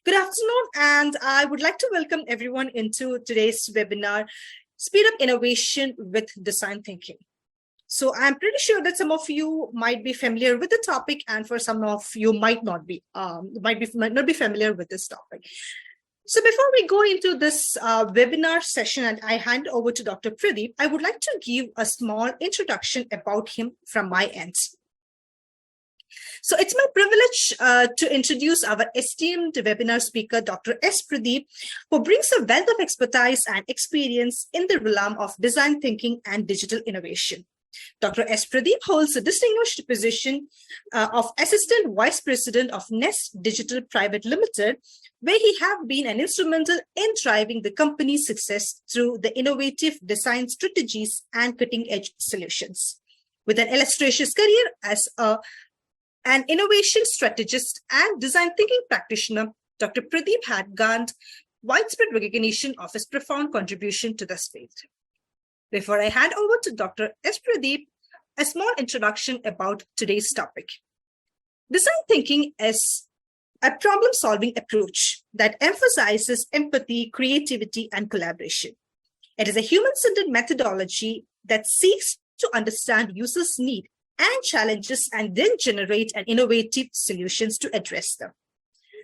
Good afternoon, and I would like to welcome everyone into today's webinar, Speedup Innovation with Design Thinking. So I'm pretty sure that some of you might be familiar with the topic, and for some of you might not be familiar with this topic. So before we go into this webinar session and I hand over to Dr. Pradeep, I would like to give a small introduction about him from my end. So it's my privilege to introduce our esteemed webinar speaker, Dr. S. Pradeep, who brings a wealth of expertise and experience in the realm of design thinking and digital innovation. Dr. S. Pradeep holds a distinguished position of Assistant Vice President of Nest Digital Private Limited, where he has been an instrumental in driving the company's success through the innovative design strategies and cutting-edge solutions. With an illustrious career as an innovation strategist and design thinking practitioner, Dr. Pradeep had garnered widespread recognition of his profound contribution to this field. Before I hand over to Dr. S. Pradeep, a small introduction about today's topic. Design thinking is a problem-solving approach that emphasizes empathy, creativity, and collaboration. It is a human-centered methodology that seeks to understand users' needs and challenges and then generate an innovative solutions to address them.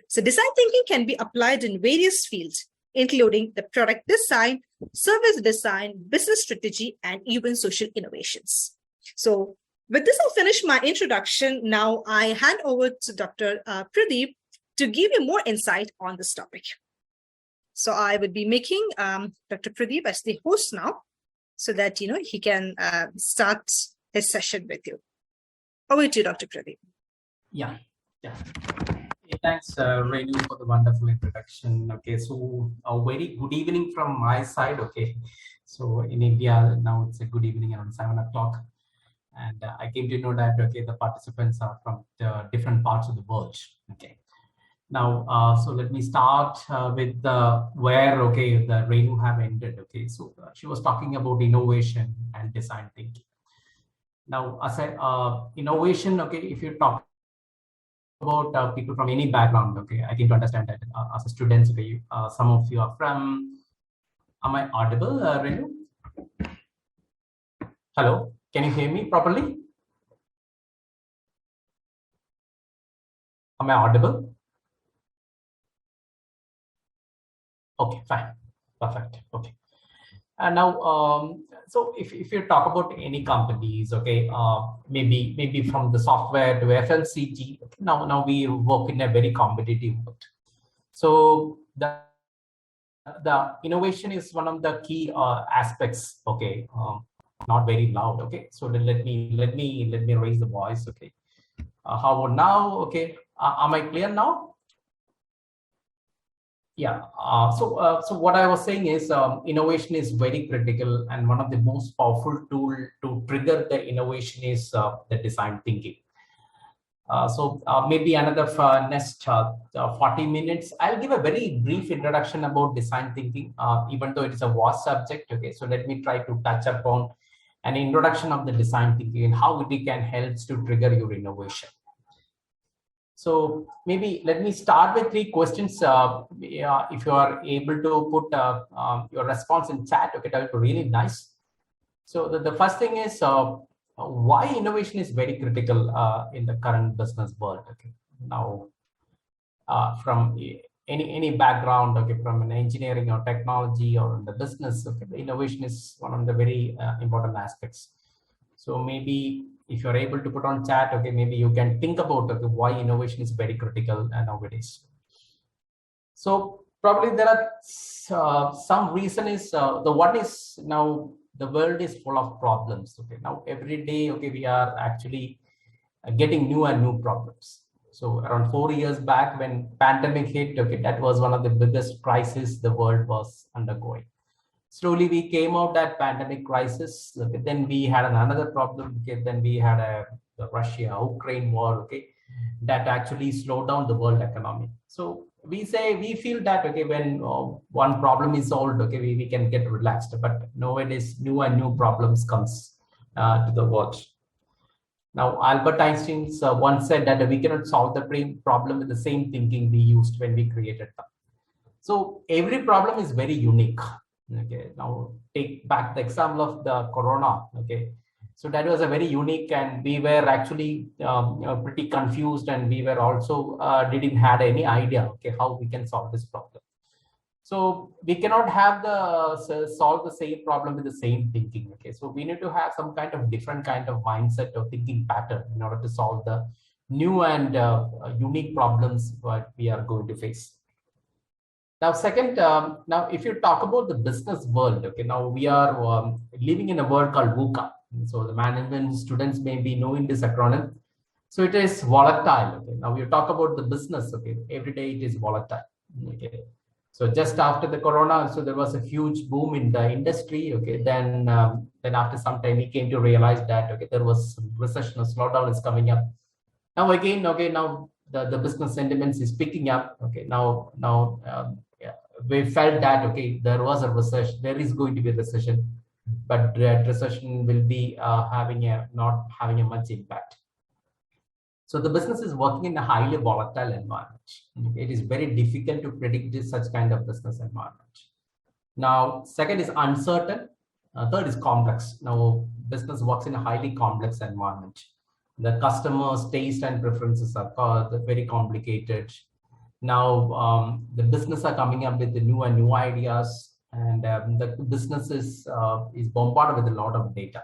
So design thinking can be applied in various fields, including the product design, service design, business strategy, and even social innovations. So with this, I'll finish my introduction. Now I hand over to Dr. Pradeep to give you more insight on this topic. So I would be making Dr. Pradeep as the host now, so that he can start his session with you. Over to you, Dr. Pradeep. Yeah. Hey, thanks, Renu, for the wonderful introduction. Okay, so a very good evening from my side. Okay, so in India now it's a good evening around 7 o'clock, and I came to know that the participants are from the different parts of the world. Okay, now so let me start with where the Renu have ended. Okay, so she was talking about innovation and design thinking. Now, as innovation, if you talk about people from any background, I came to understand that as a student, some of you are from, am I audible, Renu? Hello, can you hear me properly? Am I audible? Okay, fine, perfect, okay. And now, so if you talk about any companies, maybe from the software to FMCG, now we work in a very competitive world. So the innovation is one of the key aspects. Not very loud. Okay, so then let me raise the voice. Okay, how about now? Okay, am I clear now? Yeah, so what I was saying is innovation is very critical, and one of the most powerful tool to trigger the innovation is the design thinking. So maybe another next 40 minutes, I'll give a very brief introduction about design thinking, even though it is a vast subject. Okay, so let me try to touch upon an introduction of the design thinking and how it can help to trigger your innovation. So maybe let me start with 3 questions. If you are able to put your response in chat, that would be really nice. So the first thing is why innovation is very critical in the current business world. Okay, now from any background, from an engineering or technology or in the business, the innovation is one of the very important aspects. So maybe if you're able to put on chat, maybe you can think about why innovation is very critical nowadays. So probably there are some reason is the one is now the world is full of problems. Now every day, we are actually getting new and new problems. So around 4 years back when pandemic hit, that was one of the biggest crises the world was undergoing. Slowly we came out that pandemic crisis. Then we had another problem. Then we had the Russia-Ukraine war. That actually slowed down the world economy. So we feel that when one problem is solved, we can get relaxed. But nowadays, new and new problems comes to the world. Now, Albert Einstein once said that we cannot solve the problem with the same thinking we used when we created them. So every problem is very unique. Okay, now take back the example of the corona. Okay, so that was a very unique, and we were actually pretty confused, and we were also didn't had any idea. Okay, how we can solve this problem. So we cannot have solve the same problem with the same thinking. Okay, so we need to have some kind of different kind of mindset or thinking pattern in order to solve the new and unique problems that we are going to face. Now, second, now if you talk about the business world, okay, now we are living in a world called VUCA. So the management students may be knowing this acronym. So it is volatile. Okay, now you talk about the business. Okay, every day it is volatile. Okay, so just after the corona, so there was a huge boom in the industry. Okay, then after some time we came to realize that okay, there was recession, a slowdown is coming up. Now again, okay, now the business sentiments is picking up. Okay, now yeah, we felt that okay, there was a recession, there is going to be a recession, but that recession will be not having a much impact. So the business is working in a highly volatile environment. It is very difficult to predict such kind of business environment. Now, second is uncertain. Third is complex. Now, business works in a highly complex environment. The customer's taste and preferences are very complicated. Now, the business are coming up with the new ideas, and the business is bombarded with a lot of data.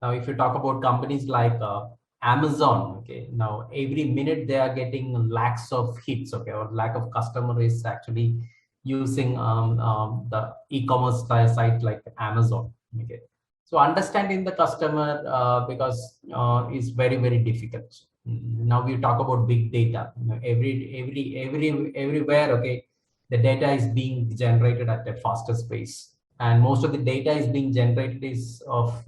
Now, if you talk about companies like Amazon, okay, now every minute they are getting lakhs of hits, okay, or lack of customer is actually using the e-commerce site like Amazon, okay. So understanding the customer because is very, very difficult. Now we talk about big data. You know, everywhere, okay, the data is being generated at a faster pace, and most of the data is being generated is of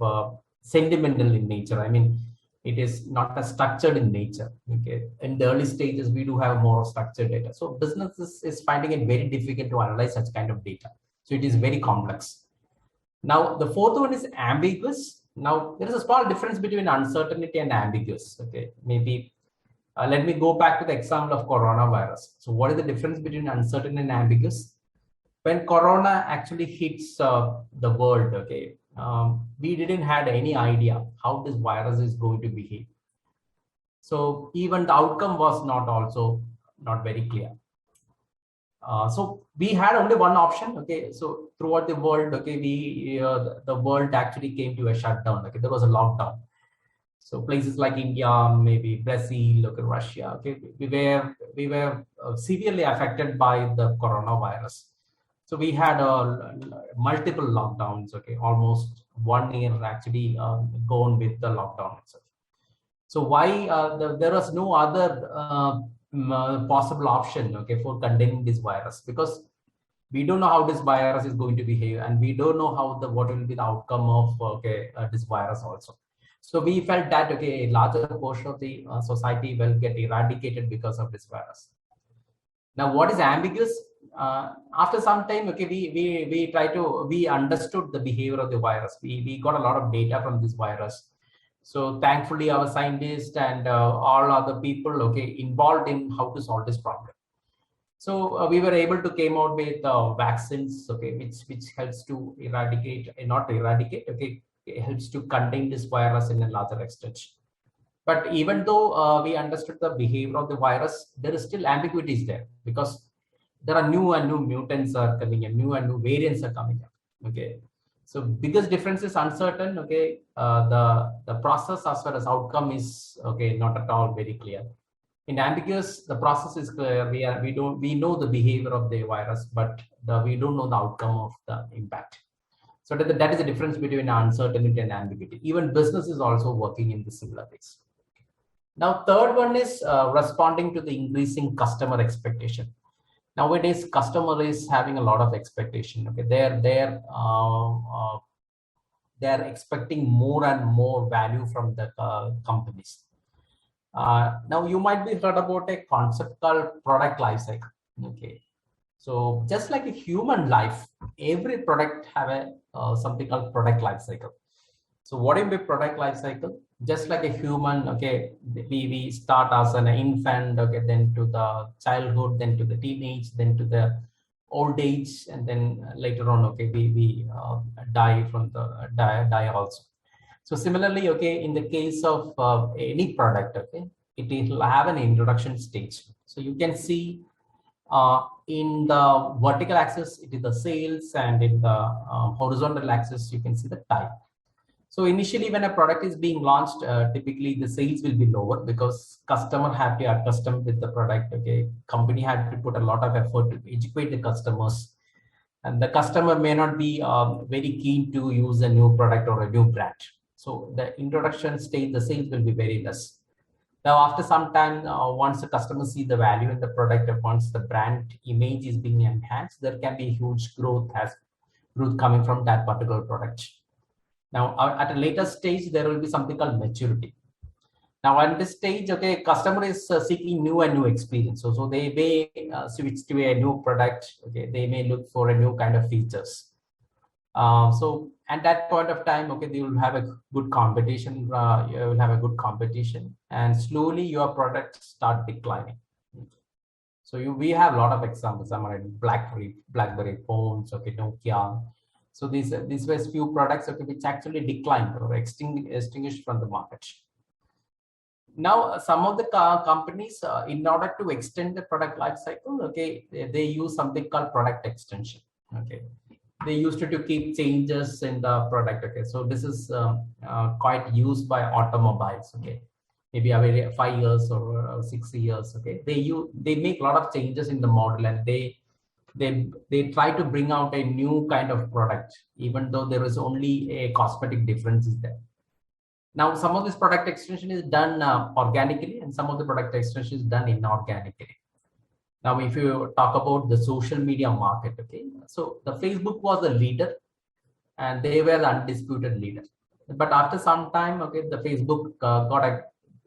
sentimental in nature. I mean, it is not as structured in nature. Okay, in the early stages, we do have more structured data. So business is finding it very difficult to analyze such kind of data. So it is very complex. Now, the fourth one is ambiguous. Now, there is a small difference between uncertainty and ambiguous. Okay, maybe let me go back to the example of coronavirus. So what is the difference between uncertain and ambiguous? When corona actually hits the world, okay, we didn't had any idea how this virus is going to behave. So even the outcome was not very clear. So we had only one option. Okay, so throughout the world, okay, the world actually came to a shutdown. Okay, there was a lockdown. So places like India, maybe Brazil, okay, Russia, okay, we were severely affected by the coronavirus. So we had multiple lockdowns. Okay, almost 1 year actually gone with the lockdown itself. So why there was no other possible option, okay, for containing this virus, because we don't know how this virus is going to behave, and we don't know what will be the outcome of this virus also. So we felt that okay, a larger portion of the society will get eradicated because of this virus. Now, what is ambiguous? After some time, okay, we understood the behavior of the virus. We got a lot of data from this virus. So thankfully, our scientists and all other people, okay, involved in how to solve this problem. So we were able to came out with vaccines, okay, which helps to eradicate, not eradicate, okay, it helps to contain this virus in a larger extent. But even though we understood the behavior of the virus, there is still ambiguities there, because there are new and new mutants are coming in, new and new variants are coming up. Okay, so biggest difference is uncertain. Okay, the process as far as outcome is okay, not at all very clear. In ambiguous, the process is clear. We know the behavior of the virus, but we don't know the outcome of the impact. So that is the difference between uncertainty and ambiguity. Even business is also working in the similar ways. Now, third one is responding to the increasing customer expectation. Nowadays, customer is having a lot of expectation. Okay, they're expecting more and more value from the companies. Now, you might be heard about a concept called product lifecycle. Okay, so just like a human life, every product have a something called product lifecycle. So what is the product lifecycle? just like a human, okay, we start as an infant, okay, then to the childhood, then to the teenage, then to the old age, and then later on, okay, we die from the die also. So similarly, okay, in the case of any product, okay, it will have an introduction stage. So you can see in the vertical axis, it is the sales, and in the horizontal axis, you can see the time. So initially, when a product is being launched, typically the sales will be lower because customer have to accustom with the product. Okay, company had to put a lot of effort to educate the customers, and the customer may not be very keen to use a new product or a new brand. So the introduction stage, the sales will be very less. Now, after some time, once the customer see the value in the product, and once the brand image is being enhanced, there can be huge growth coming from that particular product. Now, at a later stage, there will be something called maturity. Now, at this stage, okay, customer is seeking new and new experience. So they may switch to a new product. Okay, they may look for a new kind of features. So at that point of time, okay, you will have a good competition. You will have a good competition, and slowly your products start declining. So we have a lot of examples. I'm right, BlackBerry phones, okay, Nokia. So these were few products, okay, which actually declined or extinguished from the market. Now, some of the companies, in order to extend the product life cycle, okay, they use something called product extension. Okay, they used to keep changes in the product. Okay, so this is quite used by automobiles. Okay, maybe every 5 years or 6 years. Okay, they make a lot of changes in the model, and they try to bring out a new kind of product, even though there is only a cosmetic differences there. Now, some of this product extension is done organically, and some of the product extension is done inorganically. Now, if you talk about the social media market, okay, so the Facebook was the leader, and they were the undisputed leader. But after some time, okay, the Facebook got a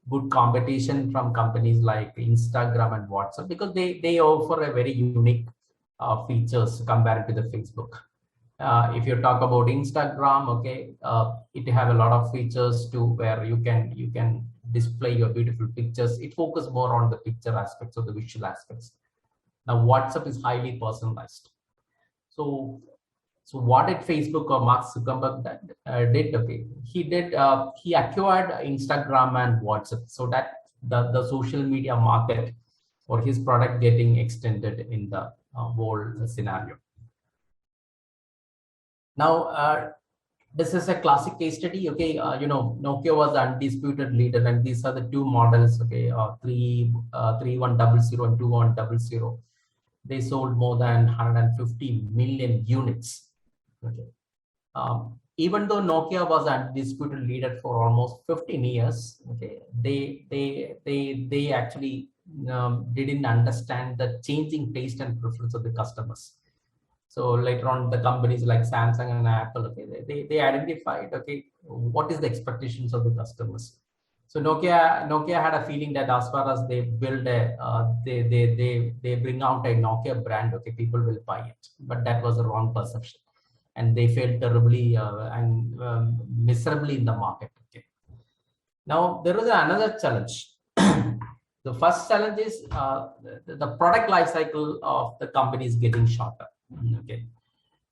good competition from companies like Instagram and WhatsApp, because they offer a very unique features compared to the Facebook. If you talk about Instagram, okay, it have a lot of features too, where you can display your beautiful pictures. It focuses more on the picture aspects or the visual aspects. Now, WhatsApp is highly personalized. So what did Facebook or Mark Zuckerberg did? Okay, he acquired Instagram and WhatsApp, so that the social media market or his product getting extended in the whole scenario. Now, this is a classic case study. Okay, Nokia was the undisputed leader, and these are the two models. Okay, 3100 and 2100. They sold more than 150 million units. Okay, even though Nokia was an undisputed leader for almost 15 years, okay, they actually didn't understand the changing taste and preference of the customers. So later on, the companies like Samsung and Apple, okay, they identified, okay, what is the expectations of the customers. So Nokia had a feeling that as far as they build they bring out a Nokia brand, okay, people will buy it. But that was a wrong perception, and they failed terribly and miserably in the market. Okay. Now there was another challenge. The first challenge is the product life cycle of the company is getting shorter. Okay.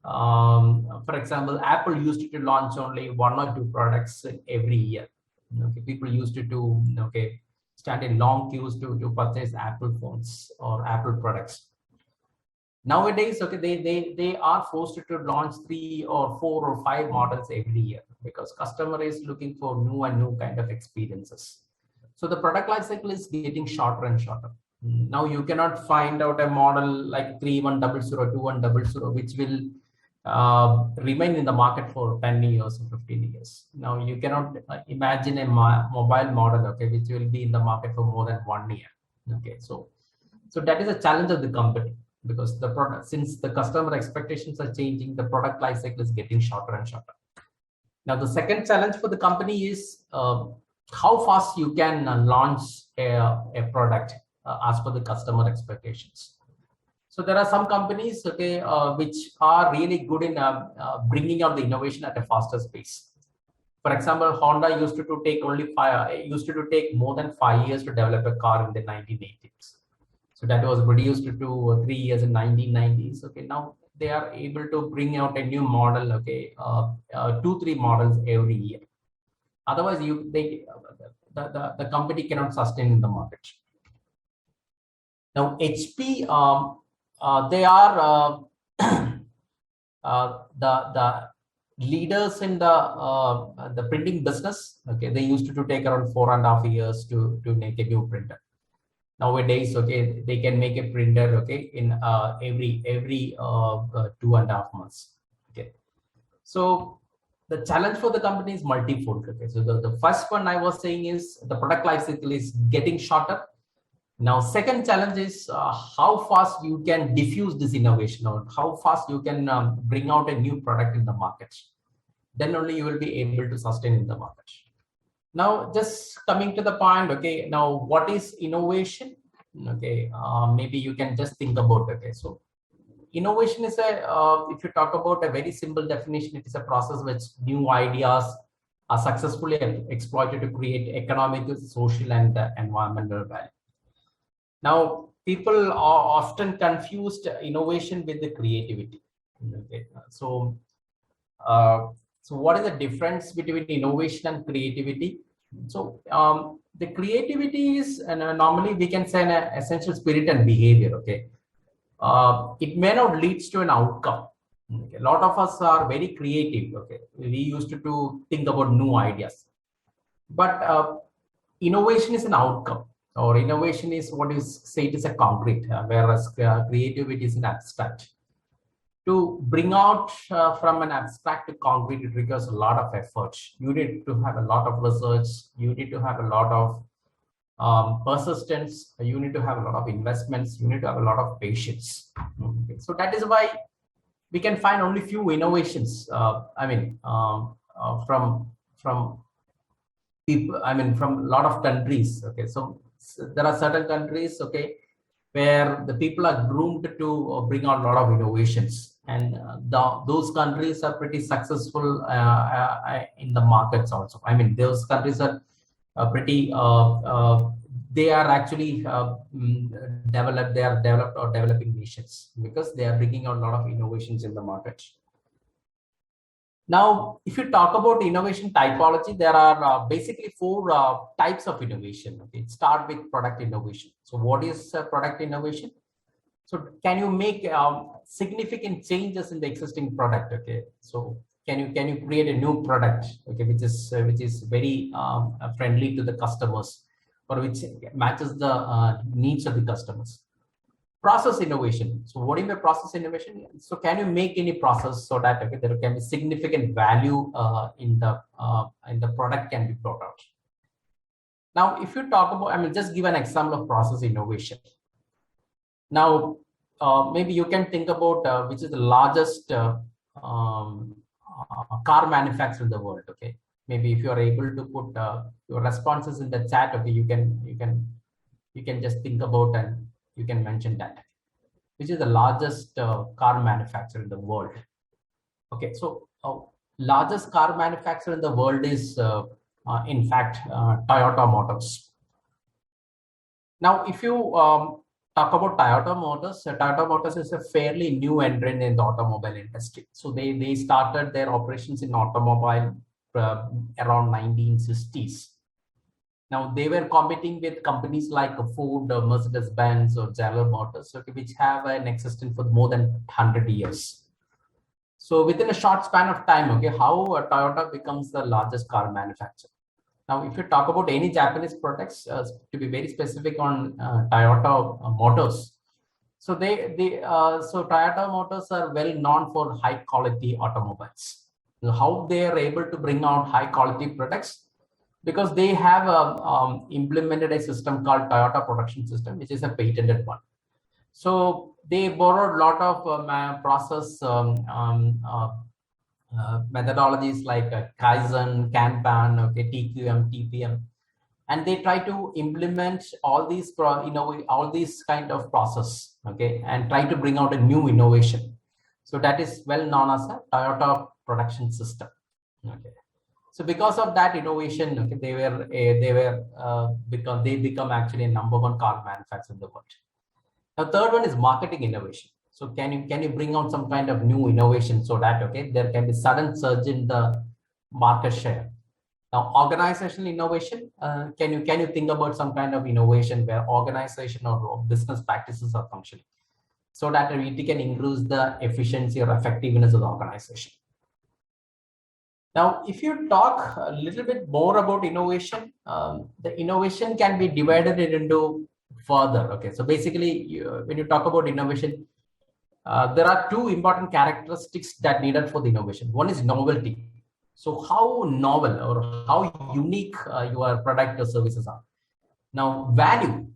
For example, Apple used to launch only 1 or 2 products every year. Okay, people used to stand in long queues to purchase Apple phones or Apple products. Nowadays, okay, they are forced to launch 3 or 4 or 5 models every year, because customer is looking for new and new kind of experiences. So the product life cycle is getting shorter and shorter. Now you cannot find out a model like 3100, 2100, which will remain in the market for 10 years or 15 years. Now you cannot imagine a mobile model, okay, which will be in the market for more than 1 year. Okay, so that is a challenge of the company, because the product, since the customer expectations are changing, the product life cycle is getting shorter and shorter. Now the second challenge for the company is how fast you can launch a product as per the customer expectations. So there are some companies, okay, which are really good in bringing out the innovation at a faster pace. For example, Honda used to take more than 5 years to develop a car in the 1980s. So that was produced to 3 years in 1990s. Okay, now they are able to bring out a new model. Okay, 2-3 models every year. Otherwise, the company cannot sustain in the market. Now HP, they are the leaders in the printing business. Okay, they used to take around 4.5 years to make a new printer. Nowadays, okay, they can make a printer, okay, in every 2.5 months. Okay, so the challenge for the company is multifold. Okay, so the first one I was saying is the product life cycle is getting shorter. Now, second challenge is how fast you can diffuse this innovation, or how fast you can bring out a new product in the market. Then only you will be able to sustain in the market. Now, just coming to the point, okay, now what is innovation? Okay, maybe you can just think about, okay, so innovation is if you talk about a very simple definition, it is a process which new ideas are successfully exploited to create economic, social, and environmental value. Now, people are often confused innovation with the creativity. Okay, so what is the difference between innovation and creativity? So the creativity is normally we can say an essential spirit and behavior. Okay, it may not leads to an outcome. Okay. A lot of us are very creative. Okay, we used to think about new ideas, but innovation is an outcome, or innovation is what is say it is a concrete, whereas creativity is an abstract. To bring out from an abstract to concrete, it requires a lot of effort. You need to have a lot of research. You need to have a lot of persistence. You need to have a lot of investments. You need to have a lot of patience. Okay. So that is why we can find only few innovations. From people. From a lot of countries. Okay, so there are certain countries. Okay, where the people are groomed to bring out a lot of innovations, and those countries are pretty successful in the markets also. Those countries are pretty they are actually developed. They are developed or developing nations because they are bringing out a lot of innovations in the market. Now, if you talk about innovation typology, there are basically 4 types of innovation. Okay, start with product innovation. So, what is product innovation? So, can you make significant changes in the existing product? Okay, so can you create a new product? Okay, which is very friendly to the customers, or which matches the needs of the customers. Process innovation. So what is the process innovation? So can you make any process so that okay, there can be significant value in the product can be brought out. Now, if you talk about, just give an example of process innovation. Now, maybe you can think about which is the largest car manufacturer in the world. Okay, maybe if you are able to put your responses in the chat, okay, you can just think about and you can mention that, which is the largest car manufacturer in the world. Okay, so largest car manufacturer in the world is in fact Toyota Motors. Now, if you talk about Toyota Motors is a fairly new entrant in the automobile industry. So they started their operations in automobile around 1960s. Now, they were competing with companies like Ford, Mercedes-Benz, or General Motors, okay, which have an existence for more than 100 years. So within a short span of time, okay, how Toyota becomes the largest car manufacturer. Now, if you talk about any Japanese products, to be very specific on Toyota Motors, so so Toyota Motors are well known for high quality automobiles. So how they are able to bring out high quality products? Because they have implemented a system called Toyota Production System, which is a patented one. So they borrowed a lot of process methodologies like Kaizen, Kanban, okay, TQM, TPM, and they try to implement all these all these kind of process, okay, and try to bring out a new innovation. So that is well known as a Toyota Production System. Okay. So because of that innovation, okay, they become actually a number one car manufacturer in the world. Now, third one is marketing innovation. So can you bring out some kind of new innovation so that okay there can be sudden surge in the market share. Now, organizational innovation, can you think about some kind of innovation where organization or business practices are functioning so that it can increase the efficiency or effectiveness of the organization? Now, if you talk a little bit more about innovation, the innovation can be divided into further. Okay, so basically, when you talk about innovation, there are two important characteristics that needed for the innovation. One is novelty. So how novel or how unique your product or services are. Now, value.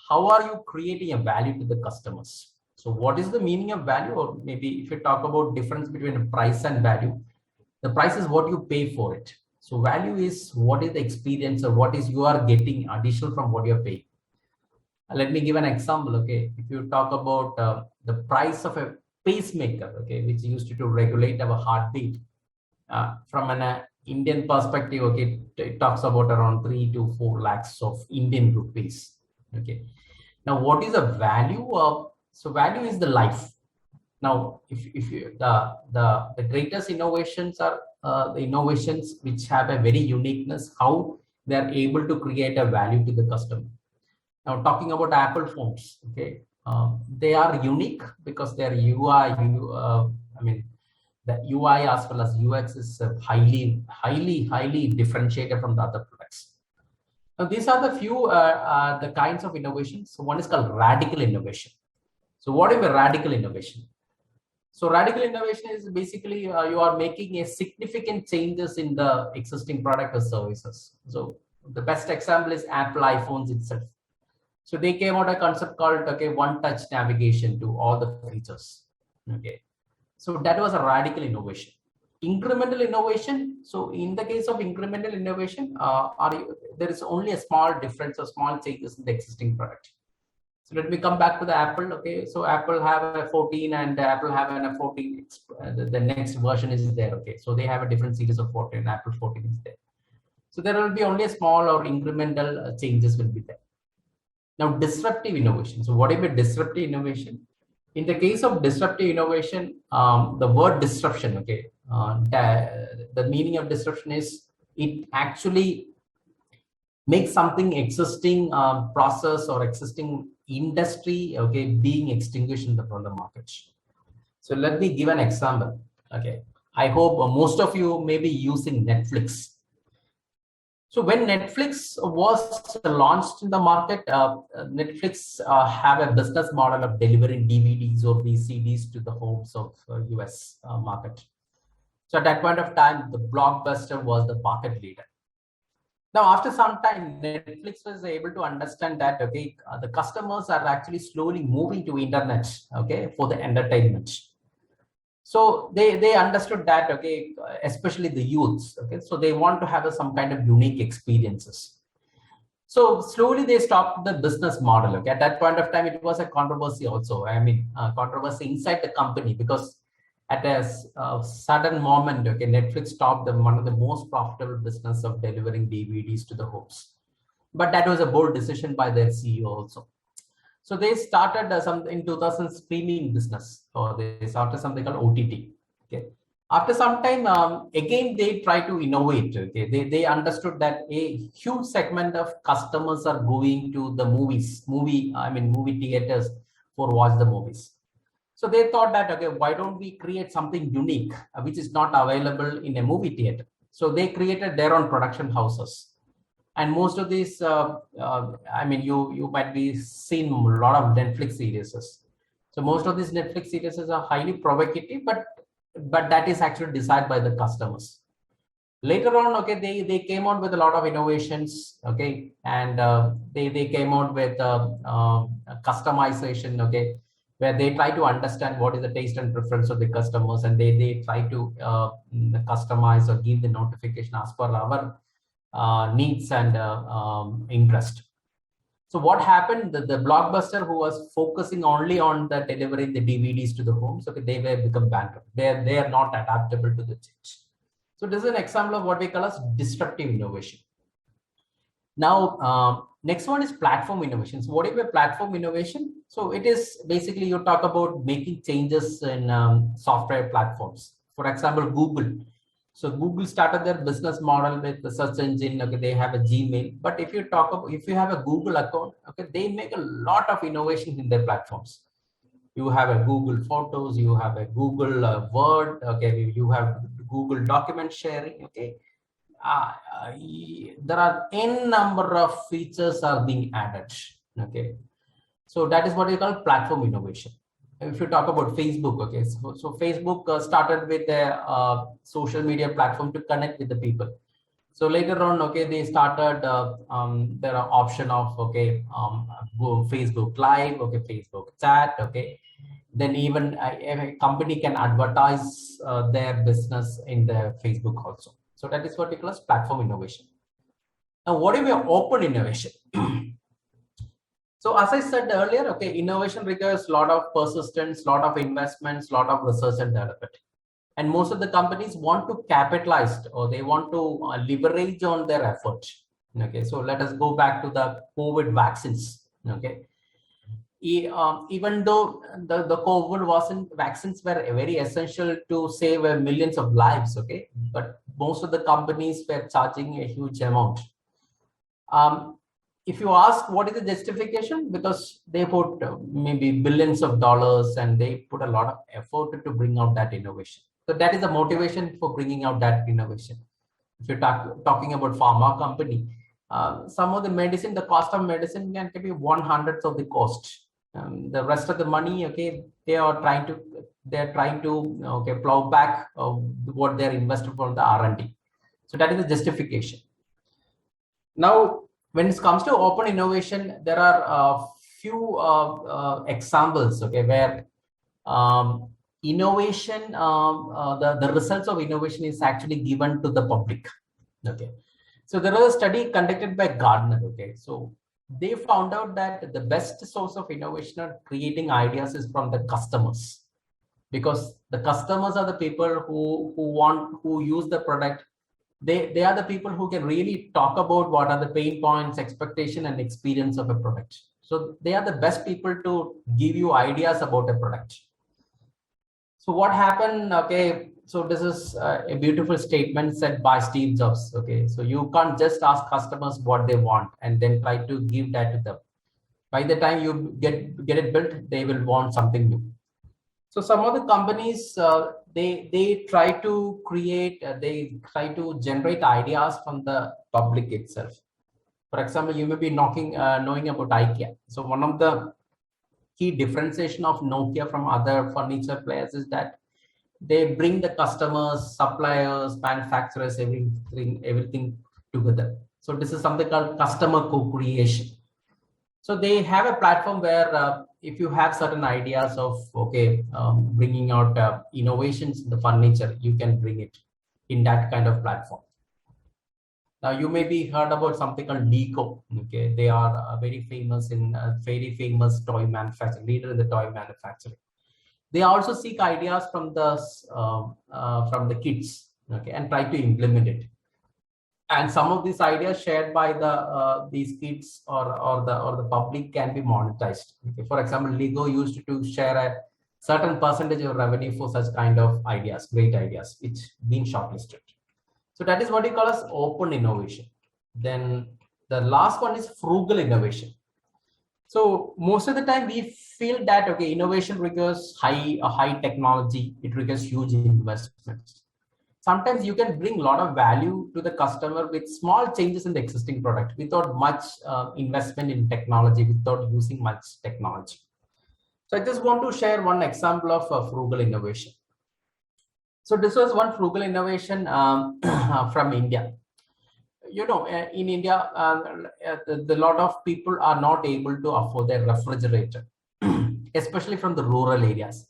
How are you creating a value to the customers? So what is the meaning of value? Or maybe if you talk about difference between price and value, the price is what you pay for it. So value is what is the experience or what is you are getting additional from what you're paying. Let me give an example. Okay, if you talk about the price of a pacemaker, okay, which used to regulate our heartbeat, from an Indian perspective, okay, it talks about around 3 to 4 lakhs of Indian rupees. Okay, now what is the value of? So value is the life. Now, if you, the greatest innovations are the innovations which have a very uniqueness, how they are able to create a value to the customer. Now, talking about Apple phones, okay, they are unique because their UI, I mean, the UI as well as UX is highly differentiated from the other products. Now, these are the few the kinds of innovations. So one is called radical innovation. So what is a radical innovation? So radical innovation is basically you are making a significant changes in the existing product or services. So the best example is Apple iPhones itself. So they came out a concept called okay, one-touch navigation to all the features. Okay, so that was a radical innovation. Incremental innovation. So in the case of incremental innovation, there is only a small difference or small changes in the existing product. So let me come back to the Apple. Okay, so Apple have a 14 and Apple have a 14. The next version is there. Okay, so they have a different series of 14. Apple 14 is there. So there will be only a small or incremental changes will be there. Now, disruptive innovation. So what is a disruptive innovation? In the case of disruptive innovation, the word disruption, okay, the meaning of disruption is it actually makes something existing process or existing industry, okay, being extinguished from the market. So let me give an example. Okay, I hope most of you may be using Netflix. So when Netflix was launched in the market, Netflix have a business model of delivering DVDs or VCDs to the homes of US market. So at that point of time, the Blockbuster was the market leader. Now, after some time, Netflix was able to understand that, okay, the customers are actually slowly moving to internet, okay, for the entertainment. So they understood that, okay, especially the youths, okay, so they want to have some kind of unique experiences. So slowly they stopped the business model. Okay, at that point of time, it was a controversy also. I mean, controversy inside the company because at a sudden moment, okay, Netflix stopped one of the most profitable business of delivering DVDs to the homes. But that was a bold decision by their CEO also. So they started in 2000 streaming business, or they started something called OTT. Okay. After some time, again they try to innovate. Okay, they understood that a huge segment of customers are going to the movie theaters for watch the movies. So they thought that okay, why don't we create something unique which is not available in a movie theater? So they created their own production houses. And most of these, you might be seen a lot of Netflix series. So most of these Netflix series are highly provocative, but that is actually decided by the customers. Later on, okay, they came out with a lot of innovations, okay, and they came out with customization, okay, where they try to understand what is the taste and preference of the customers, and they try to customize or give the notification as per our needs and interest. So what happened? The Blockbuster, who was focusing only on the delivering the DVDs to the homes, okay, they were become bankrupt. They are not adaptable to the change. So this is an example of what we call as disruptive innovation. Now, next one is platform innovation. So what is a platform innovation? So it is basically you talk about making changes in software platforms. For example, Google. So Google started their business model with the search engine. Okay, they have a Gmail. But if you talk about, if you have a Google account, okay, they make a lot of innovations in their platforms. You have a Google Photos, you have a Google Word. Okay, you have Google document sharing. Okay, uh, uh, there are n number of features are being added. Okay, so that is what we call platform innovation. If you talk about Facebook, okay, so Facebook started with a social media platform to connect with the people. So later on, okay, they started there are option of okay, Facebook Live, okay, Facebook Chat, okay. Then even a company can advertise their business in their Facebook also. So that is what we call as platform innovation. Now, what is open innovation? So as I said earlier, okay, innovation requires a lot of persistence, lot of investments, lot of research and development. And most of the companies want to capitalize or they want to leverage on their effort. Okay, so let us go back to the COVID vaccines. Okay, even though the COVID wasn't, vaccines were very essential to save millions of lives. Okay, but most of the companies were charging a huge amount. If you ask what is the justification, because they put maybe billions of dollars and they put a lot of effort to bring out that innovation. So that is the motivation for bringing out that innovation. If you're talking about pharma company, some of the medicine, the cost of medicine can be 1/100th of the cost. The rest of the money, okay, they're trying to okay, plow back what they're invested for the R&D. So that is the justification. Now, when it comes to open innovation, there are a few examples, okay, where innovation, the results of innovation is actually given to the public. Okay, so there was a study conducted by Gardner. Okay, so they found out that the best source of innovation or creating ideas is from the customers, because the customers are the people who use the product. They are the people who can really talk about what are the pain points, expectation and experience of a product. So they are the best people to give you ideas about a product. So what happened? Okay, so this is a beautiful statement said by Steve Jobs. Okay, so you can't just ask customers what they want and then try to give that to them. By the time you get it built, they will want something new. So some of the companies they try to create, they try to generate ideas from the public itself. For example, you may be knowing about IKEA. So one of the key differentiation of Nokia from other furniture players is that they bring the customers, suppliers, manufacturers, everything together. So this is something called customer co-creation. So they have a platform where if you have certain ideas of okay, bringing out innovations in the furniture, you can bring it in that kind of platform. Now you may be heard about something called Lego. Okay, they are very famous toy manufacturing, leader in the toy manufacturing. They also seek ideas from the kids, okay, and try to implement it. And some of these ideas shared by these kids or the public can be monetized. Okay. For example, Lego used to share a certain percentage of revenue for such kind of ideas, great ideas, which been shortlisted. So that is what we call as open innovation. Then the last one is frugal innovation. So most of the time we feel that okay, innovation requires high technology, it requires huge investments. Sometimes you can bring a lot of value to the customer with small changes in the existing product without much investment in technology, without using much technology. So I just want to share one example of frugal innovation. So this was one frugal innovation from India. You know, in India, the lot of people are not able to afford their refrigerator, especially from the rural areas.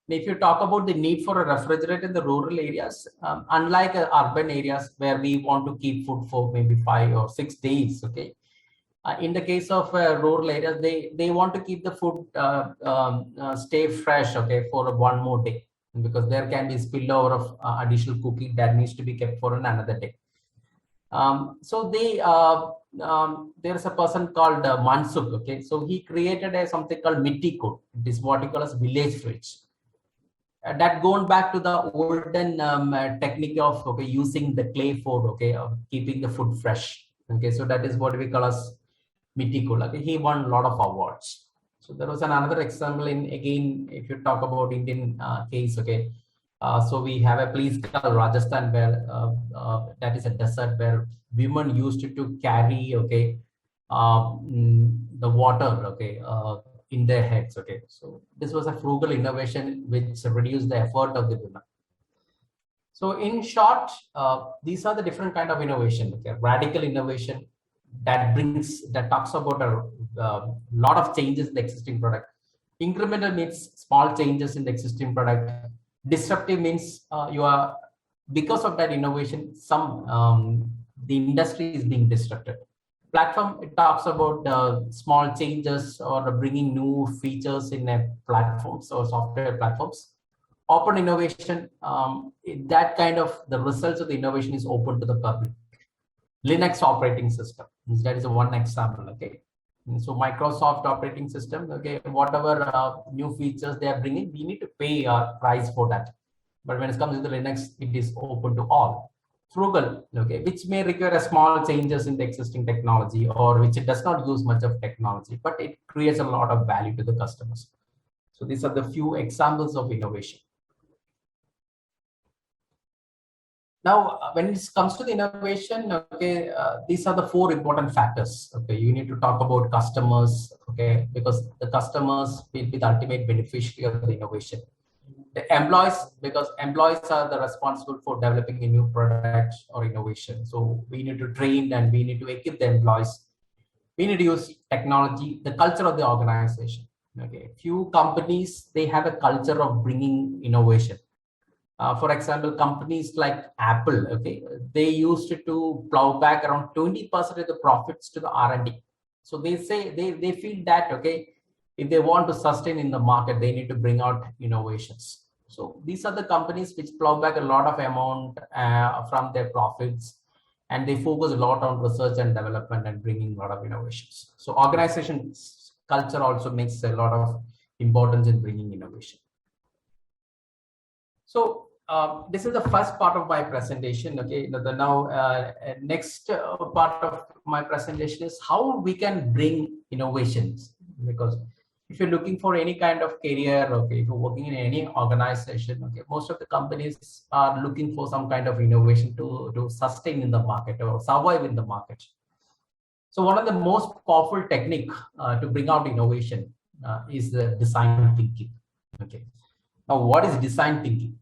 If you talk about the need for a refrigerator in the rural areas, unlike urban areas where we want to keep food for maybe 5 or 6 days, okay. In the case of rural areas, they want to keep the food stay fresh, okay, for one more day. because there can be spillover of additional cooking that needs to be kept for another day. So there's a person called Mansuk. Okay, so he created something called Mitti code. It is what he calls village fridge. That going back to the olden technique of using the clay for keeping the food fresh. Okay, so that is what we call as Mitti code. Okay, he won a lot of awards. So there was another example in, again, if you talk about Indian case. Okay, so we have a place called Rajasthan where that is a desert where women used to carry the water in their heads. Okay, so this was a frugal innovation which reduced the effort of the women. So in short, these are the different kind of innovation. Okay, radical innovation that talks about a lot of changes in the existing product. Incremental means small changes in the existing product. Disruptive means because of that innovation, the industry is being disrupted. Platform, it talks about small changes or bringing new features in platforms or software platforms. Open innovation, that kind of the results of the innovation is open to the public. Linux operating system, that is one example. Okay, so Microsoft operating system, okay, whatever new features they are bringing, we need to pay a price for that. But when it comes to the Linux, it is open to all. Frugal, okay, which may require a small changes in the existing technology, or which it does not use much of technology, but it creates a lot of value to the customers. So these are the few examples of innovation. Now, when it comes to the innovation, okay, these are the four important factors. Okay, you need to talk about customers, okay, because the customers will be the ultimate beneficiary of the innovation. The employees, because employees are the responsible for developing a new product or innovation. So we need to train and we need to equip the employees. We need to use technology, the culture of the organization. Okay, few companies, they have a culture of bringing innovation. For example, companies like Apple, okay, they used to plow back around 20% of the profits to the R&D. So they say they feel that, okay, if they want to sustain in the market, they need to bring out innovations. So these are the companies which plow back a lot of amount from their profits, and they focus a lot on research and development and bringing a lot of innovations. So organization culture also makes a lot of importance in bringing innovation. So this is the first part of my presentation. Okay, now next part of my presentation is how we can bring innovations. Because if you're looking for any kind of career, okay, if you're working in any organization, okay, most of the companies are looking for some kind of innovation to sustain in the market or survive in the market. So one of the most powerful technique to bring out innovation is the design thinking. Okay, now what is design thinking?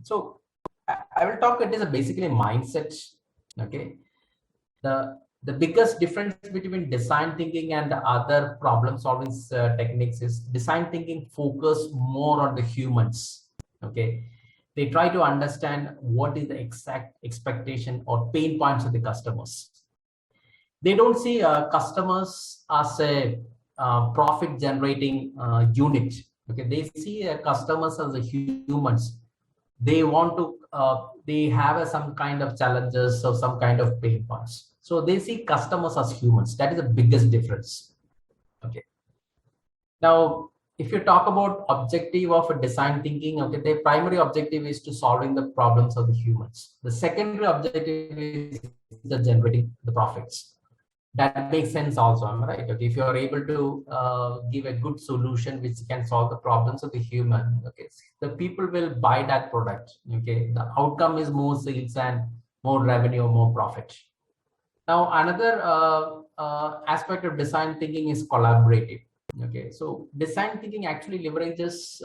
So I will talk, it is basically a mindset. Okay, the biggest difference between design thinking and the other problem solving techniques is design thinking focus more on the humans. Okay, they try to understand what is the exact expectation or pain points of the customers. They don't see customers as a profit generating unit. Okay, they see customers as a humans. They want to they have some kind of challenges or some kind of pain points, so they see customers as humans. That is the biggest difference. Okay, now if you talk about objective of a design thinking, okay, their primary objective is to solving the problems of the humans. The secondary objective is the generating the profits. That makes sense also, am I right? Okay, if you are able to give a good solution which can solve the problems of the human, okay, the people will buy that product. Okay, the outcome is more sales and more revenue, more profit. Now another aspect of design thinking is collaborative. Okay, so design thinking actually leverages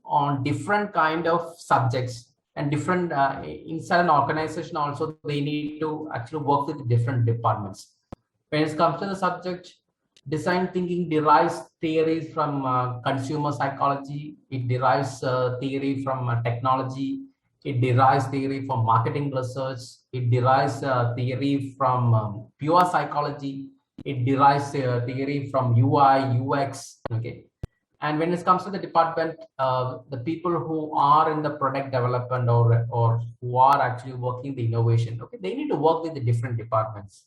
on different kind of subjects and different inside an organization also. They need to actually work with different departments. When it comes to the subject, design thinking derives theories from consumer psychology. It derives theory from technology. It derives theory from marketing research. It derives theory from pure psychology. It derives theory from UI, UX. Okay. And when it comes to the department, the people who are in the product development or who are actually working the innovation, okay, they need to work with the different departments.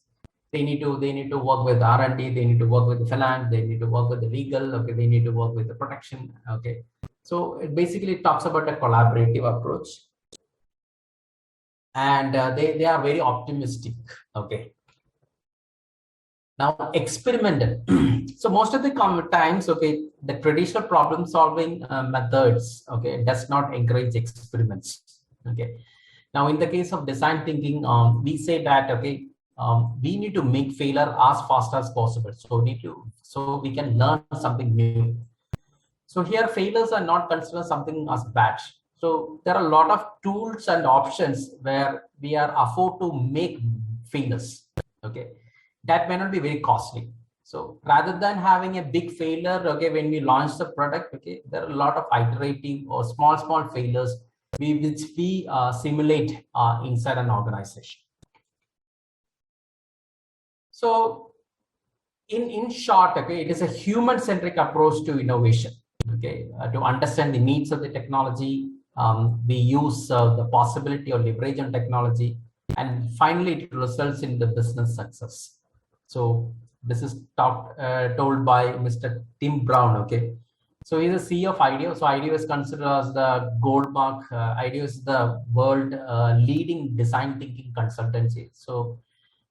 They need to work with R&D, they need to work with the finance, they need to work with the legal, okay, they need to work with the production, okay. So it basically talks about a collaborative approach, and they are very optimistic, okay. Now, experimental. So most of the times, okay, the traditional problem solving methods, okay, does not encourage experiments, okay. Now, in the case of design thinking, we say that, okay, we need to make failure as fast as possible. So we can learn something new. So here, failures are not considered something as bad. So there are a lot of tools and options where we are afford to make failures, okay. That may not be very costly. So rather than having a big failure, okay, when we launch the product, okay, there are a lot of iterative or small failures which we simulate inside an organization. So in short, okay, it is a human-centric approach to innovation, okay, to understand the needs of the technology. We use the possibility or leverage on technology, and finally it results in the business success. So this is told by Mr. Tim Brown, okay. So he's a CEO of IDEO. So IDEO is considered as the gold mark. IDEO is the world leading design thinking consultancy. So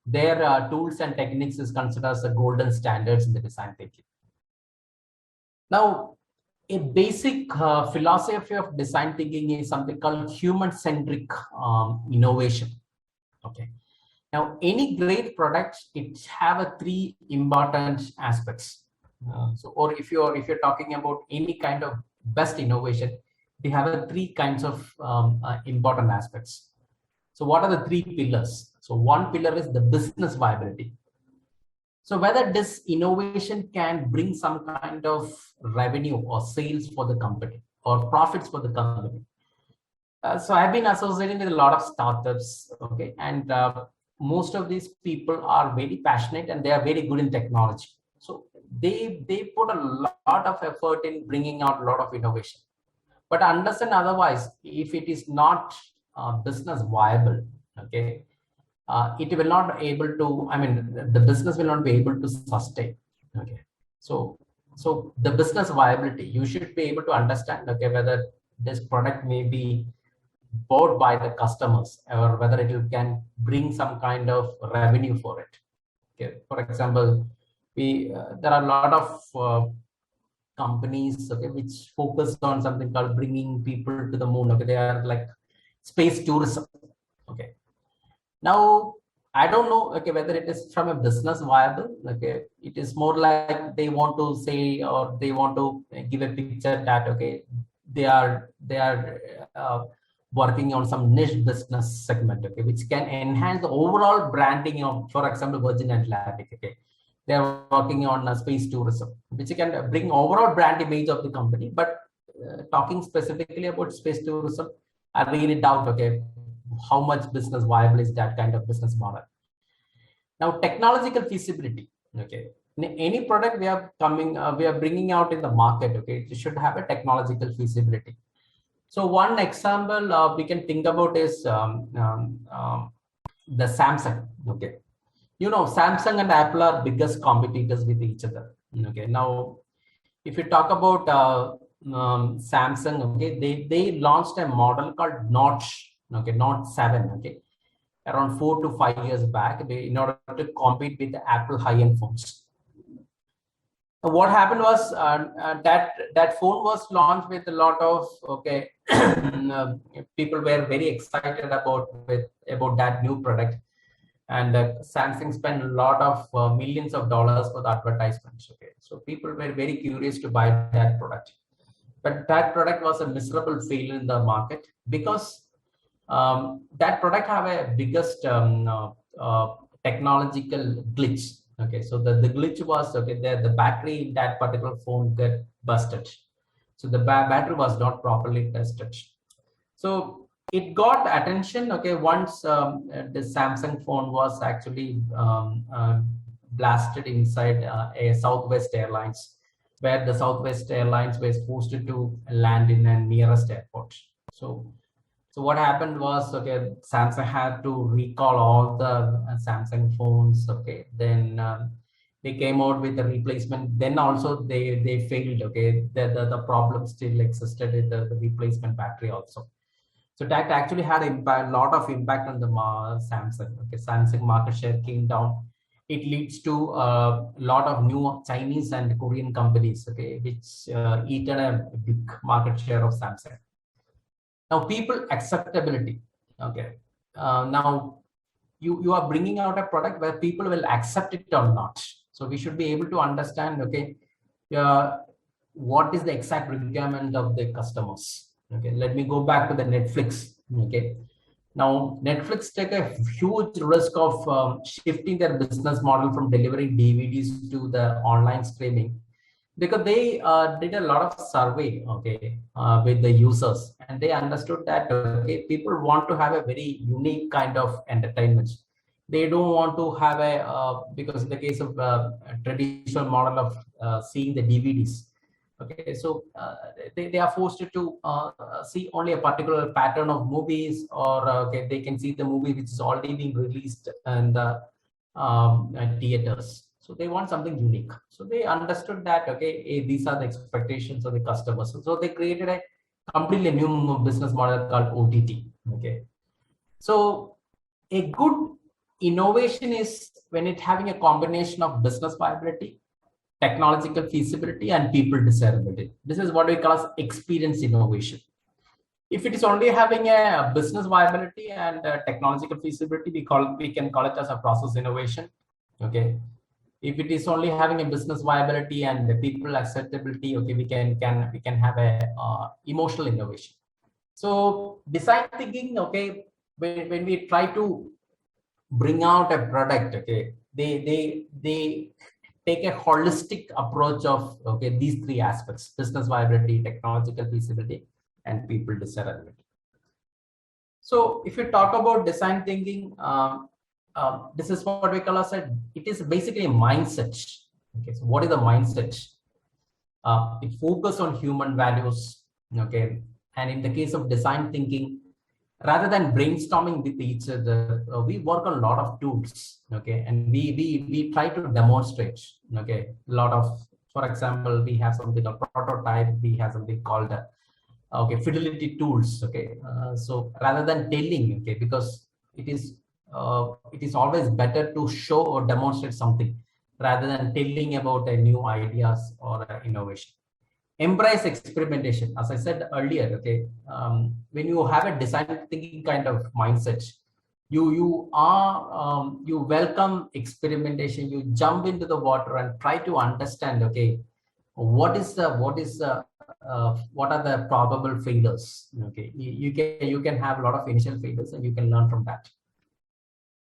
their tools and techniques is considered as the golden standards in the design thinking. Now, a basic philosophy of design thinking is something called human-centric innovation. Okay. Now, any great product, it have a three important aspects. Or if you're talking about any kind of best innovation, they have a three kinds of important aspects. So what are the three pillars? So one pillar is the business viability. So whether this innovation can bring some kind of revenue or sales for the company or profits for the company. So I've been associating with a lot of startups, okay, and most of these people are very passionate and they are very good in technology. So they put a lot of effort in bringing out a lot of innovation. But understand otherwise, if it is not business viable, okay, it will not able to, I mean, the business will not be able to sustain, okay. So the business viability, you should be able to understand, okay, whether this product may be bought by the customers or whether it can bring some kind of revenue for it, okay. For example, there are a lot of companies, okay, which focus on something called bringing people to the moon, okay. They are like space tourism, okay. Now, I don't know, okay, whether it is from a business viable, okay. It is more like they want to say, or they want to give a picture that, okay, they are working on some niche business segment, okay, which can enhance the overall branding of, for example, Virgin Atlantic, okay. They are working on space tourism, which can bring overall brand image of the company. But talking specifically about space tourism, I really doubt, okay, how much business viable is that kind of business model. Now, technological feasibility, okay. Any product we are bringing out in the market, okay, it should have a technological feasibility. So one example we can think about is the Samsung, okay. You know, Samsung and Apple are biggest competitors with each other, okay. Now, if you talk about Samsung, okay, they launched a model called Notch, okay, Note 7, okay, around 4 to 5 years back, in order to compete with the Apple high-end phones. What happened was that phone was launched with a lot of, okay, people were very excited about that new product, and Samsung spent a lot of millions of dollars for the advertisements, okay. So people were very curious to buy that product, but that product was a miserable failure in the market because that product have a biggest technological glitch, okay. So the glitch was, okay, the battery in that particular phone got busted. So the battery was not properly tested. So it got attention, okay, once the Samsung phone was actually blasted inside a Southwest Airlines. where the Southwest Airlines was forced to land in a nearest airport. So what happened was, okay, Samsung had to recall all the Samsung phones. Okay, then they came out with a replacement. Then also they failed. Okay, the problem still existed with the replacement battery also. So that actually had a lot of impact on the Samsung. Okay, Samsung market share came down. It leads to a lot of new Chinese and Korean companies. Okay, which eaten a big market share of Samsung. Now, people acceptability. Okay. Now, you are bringing out a product where people will accept it or not. So we should be able to understand, okay, what is the exact requirement of the customers. Okay, let me go back to the Netflix. Okay, now Netflix take a huge risk of shifting their business model from delivering DVDs to the online streaming, because they did a lot of survey, okay, with the users, and they understood that, okay, people want to have a very unique kind of entertainment. They don't want to have a because in the case of traditional model of seeing the DVDs, okay, so they are forced to see only a particular pattern of movies, or okay, they can see the movie which is already being released in the theaters. So they want something unique. So they understood that, okay, these are the expectations of the customers. So they created a completely new business model called OTT. Okay. So a good innovation is when it having a combination of business viability, technological feasibility, and people desirability. This is what we call as experience innovation. If it is only having a business viability and technological feasibility, we can call it as a process innovation. Okay. If it is only having a business viability and the people acceptability, okay, we can have a emotional innovation. So design thinking, okay, when we try to bring out a product, okay, they take a holistic approach of, okay, these three aspects: business viability, technological feasibility, and people desirability. So if you talk about design thinking, this is what we call as it is basically a mindset. Okay, so what is the mindset? It focuses on human values. Okay, and in the case of design thinking, rather than brainstorming with each other, we work on a lot of tools. Okay, and we try to demonstrate. Okay, a lot of, for example, we have something called prototype. We have something called okay, fidelity tools. Okay, so rather than telling, okay, because it is always better to show or demonstrate something rather than telling about a new ideas or innovation. Embrace experimentation. As I said earlier, okay, when you have a design thinking kind of mindset, you welcome experimentation. You jump into the water and try to understand, okay, what are the probable failures. Okay, you can have a lot of initial failures and you can learn from that.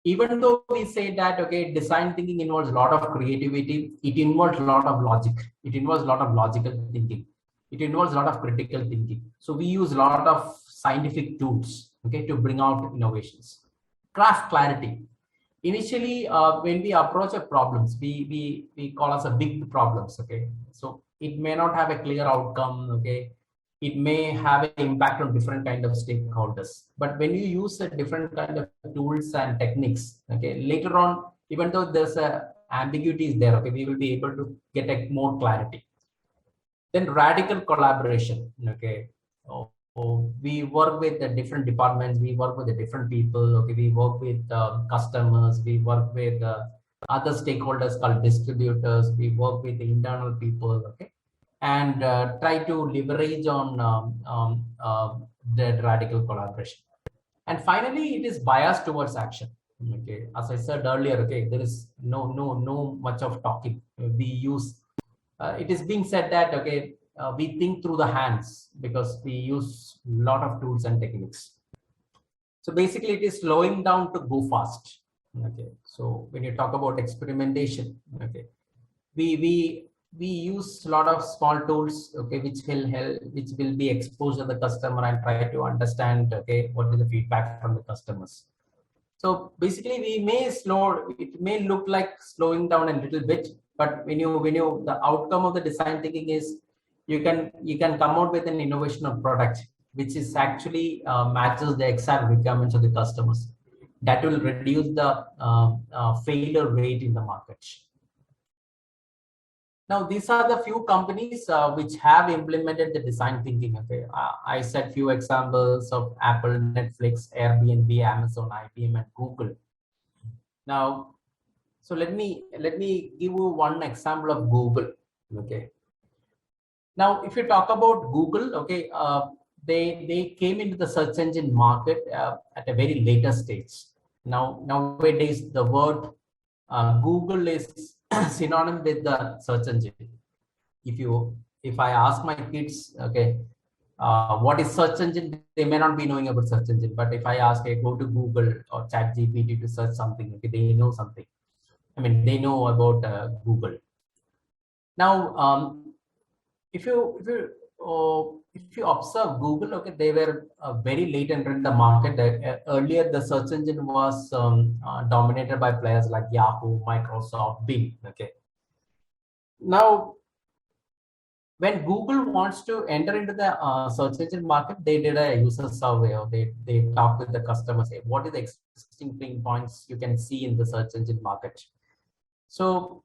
Even though we say that, okay, design thinking involves a lot of creativity, it involves a lot of logic, it involves a lot of logical thinking, it involves a lot of critical thinking. So we use a lot of scientific tools, okay, to bring out innovations. Craft clarity. Initially, when we approach a problems, we call as a big problems. Okay, so it may not have a clear outcome. Okay, it may have an impact on different kind of stakeholders. But when you use a different kind of tools and techniques, okay, later on, even though there's a ambiguity is there, okay, we will be able to get a more clarity. Then radical collaboration. Okay, we work with the different departments, we work with the different people. Okay, we work with customers, we work with other stakeholders called distributors, we work with the internal people. Okay, and try to leverage on the radical collaboration. And finally, it is biased towards action. Okay, as I said earlier, okay, there is no much of talking. We use it is being said that, okay, we think through the hands because we use a lot of tools and techniques. So basically, it is slowing down to go fast. Okay, so when you talk about experimentation, okay, we use a lot of small tools, okay, which will help, which will be exposed to the customer and try to understand, okay, what is the feedback from the customers. So basically, it may look like slowing down a little bit, But when you the outcome of the design thinking is you can come out with an innovation of product which is actually matches the exact requirements of the customers. That will reduce the failure rate in the market. Now, these are the few companies which have implemented the design thinking. Okay, I said few examples of Apple, Netflix, Airbnb, Amazon, IBM, and Google. Now, so let me give you one example of Google. Okay. Now, if you talk about Google, okay, they came into the search engine market at a very later stage. Now nowadays the word Google is synonym with the search engine. If I ask my kids, okay, what is search engine, they may not be knowing about search engine. But if I ask, hey, go to Google or Chat GPT to search something, okay, they know something. I mean, they know about Google. Now, if you observe Google, okay, they were very late entering the market. Earlier, the search engine was dominated by players like Yahoo, Microsoft, Bing. Okay. Now, when Google wants to enter into the search engine market, they did a user survey, or they talked with the customers. Say, what is the existing pain points you can see in the search engine market? So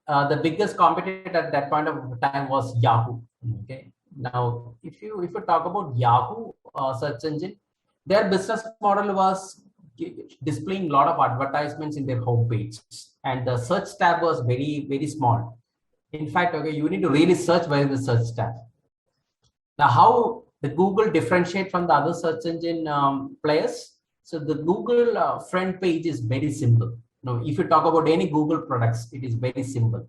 the biggest competitor at that point of time was Yahoo. Okay. Now, if you talk about Yahoo search engine, their business model was displaying a lot of advertisements in their homepage, and the search tab was very small. In fact, okay, you need to really search by the search tab. Now, how the Google differentiate from the other search engine players? So the Google front page is very simple. Now, if you talk about any Google products, it is very simple.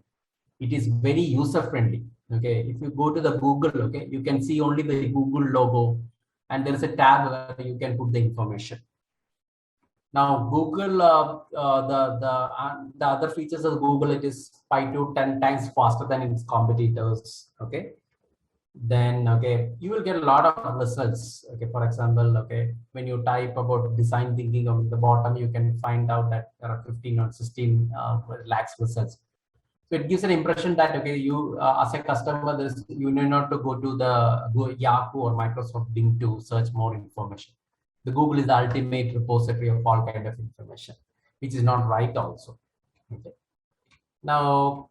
It is very user friendly. Okay, if you go to the Google, okay, you can see only the Google logo, and there is a tab where you can put the information. Now, Google, the other features of Google, it is 5 to 10 times faster than its competitors. Okay, then okay, you will get a lot of results. Okay, for example, okay, when you type about design thinking on the bottom, you can find out that there are 15 or 16 lakhs results. So it gives an impression that okay, you as a customer, you need not to go to the Yahoo or Microsoft Bing to search more information. The Google is the ultimate repository of all kind of information, which is not right also. Okay. Now,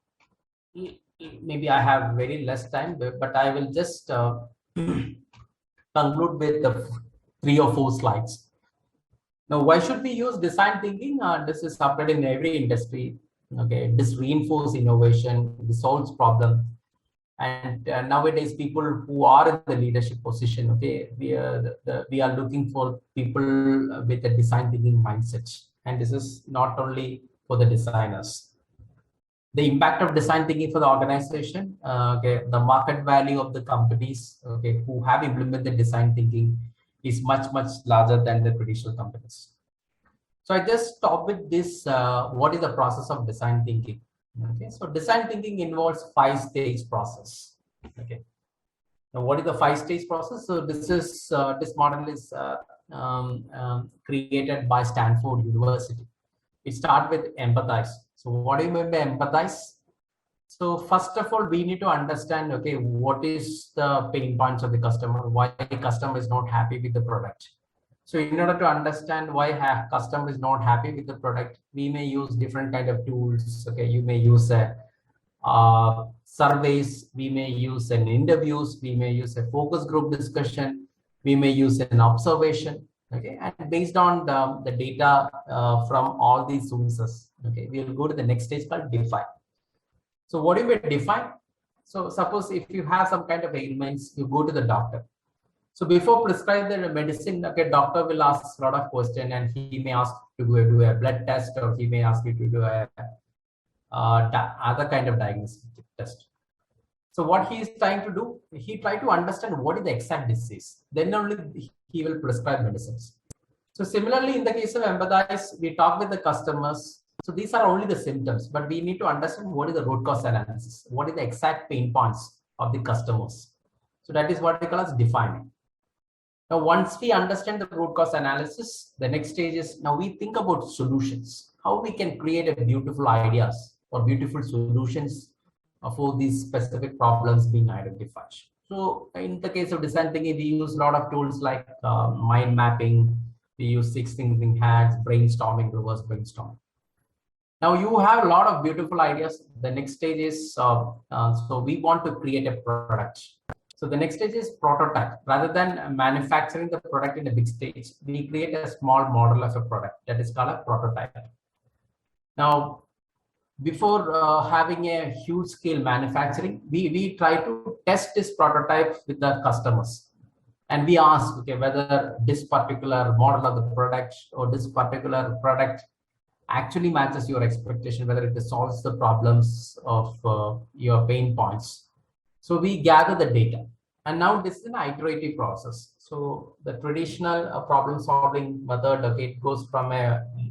maybe I have very less time, but I will just conclude with the 3 or 4 slides. Now, why should we use design thinking? This is applied in every industry. Okay, this reinforces innovation, this solves problem, and nowadays people who are in the leadership position, okay, we are looking for people with a design thinking mindset, and this is not only for the designers. The impact of design thinking for the organization, okay, the market value of the companies, okay, who have implemented design thinking is much larger than the traditional companies. So I just stop with this. What is the process of design thinking? Okay, so design thinking involves 5-stage process. Okay, now what is the 5-stage process? So this model is created by Stanford University. It starts with empathize. So what do you mean by empathize? So first of all, we need to understand, okay, what is the pain points of the customer, why the customer is not happy with the product. So in order to understand why customer is not happy with the product, we may use different kind of tools. Okay, you may use surveys, we may use an interviews, we may use a focus group discussion, we may use an observation. Okay, and based on the data from all these sources, okay, we will go to the next stage called define. So what do you mean define? So suppose if you have some kind of ailments, you go to the doctor. So before prescribing the medicine, okay, doctor will ask a lot of questions, and he may ask to do a blood test, or he may ask you to do a other kind of diagnostic test. So what he is trying to do, he try to understand what is the exact disease. Then only he will prescribe medicines. So similarly, in the case of empathize, we talk with the customers. So these are only the symptoms, but we need to understand what is the root cause analysis. What is the exact pain points of the customers? So that is what we call as defining. Now, once we understand the root cause analysis, the next stage is now we think about solutions, how we can create a beautiful ideas or beautiful solutions for these specific problems being identified. So in the case of design thinking, we use a lot of tools like mind mapping, we use 6 thinking hats, brainstorming, reverse brainstorming. Now you have a lot of beautiful ideas. The next stage is, so we want to create a product. So the next stage is prototype. Rather than manufacturing the product in a big stage, we create a small model of a product that is called a prototype. Now, before having a huge scale manufacturing, we try to test this prototype with the customers. And we ask, okay, whether this particular model of the product or this particular product actually matches your expectation, whether it solves the problems of your pain points. So we gather the data. And now this is an iterative process. So the traditional problem solving method, okay, it goes from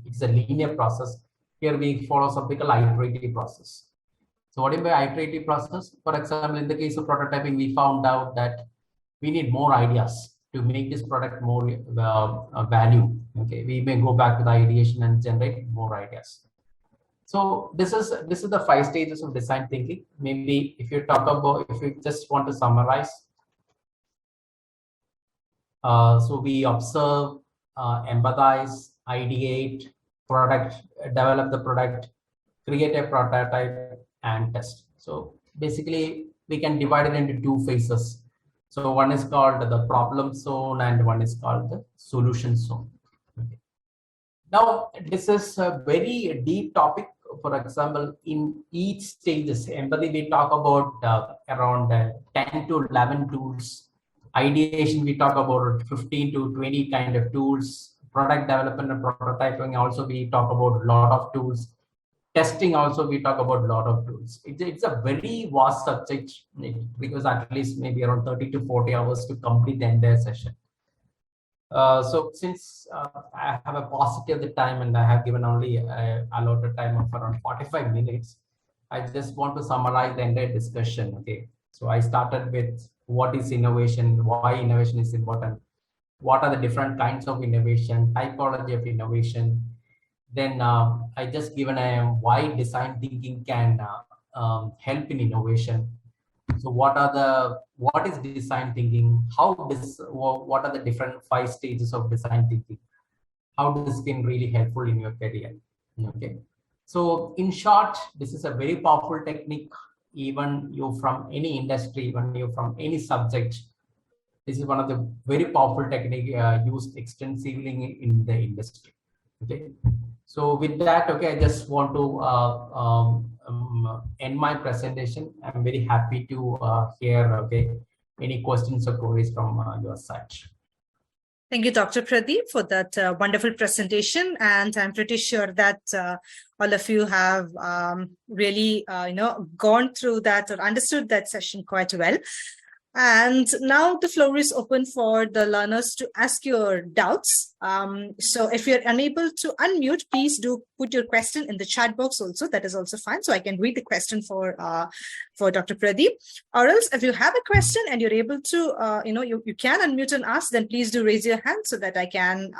it's a linear process. Here we follow something called iterative process. So what do you mean by iterative process? For example, in the case of prototyping, we found out that we need more ideas to make this product more value. Okay, we may go back to the ideation and generate more ideas. So this is the 5 stages of design thinking. Maybe if you just want to summarize, so we observe, empathize, ideate, develop the product, create a prototype, and test. So basically, we can divide it into 2 phases. So one is called the problem zone and one is called the solution zone. Okay. Now, this is a very deep topic. For example, in each stages, empathy, we talk about around 10 to 11 tools. Ideation, we talk about 15 to 20 kind of tools. Product development and prototyping, also we talk about a lot of tools. Testing, also we talk about a lot of tools. It's a very vast subject because at least maybe around 30 to 40 hours to complete the entire session. So since I have a paucity of the time and I have given only allotted time of around 45 minutes, I just want to summarize the entire discussion. Okay, so I started with what is innovation, why innovation is important, what are the different kinds of innovation, typology of innovation. Then I just given a why design thinking can help in innovation. So what is design thinking? What are the different 5 stages of design thinking? How this can really helpful in your career? Okay. So in short, this is a very powerful technique. Even you from any industry, even you from any subject, this is one of the very powerful technique used extensively in the industry. Okay. So with that, okay, I just want to end my presentation. I'm very happy to hear, okay, any questions or queries from your side. Thank you, Dr. Pradeep, for that wonderful presentation. And I'm pretty sure that all of you have really, gone through that or understood that session quite well. And now the floor is open for the learners to ask your doubts. So if you're unable to unmute, please do put your question in the chat box also. That is also fine. So I can read the question for Dr. Pradeep. Or else if you have a question and you're able to, you can unmute and ask, then please do raise your hand so that I can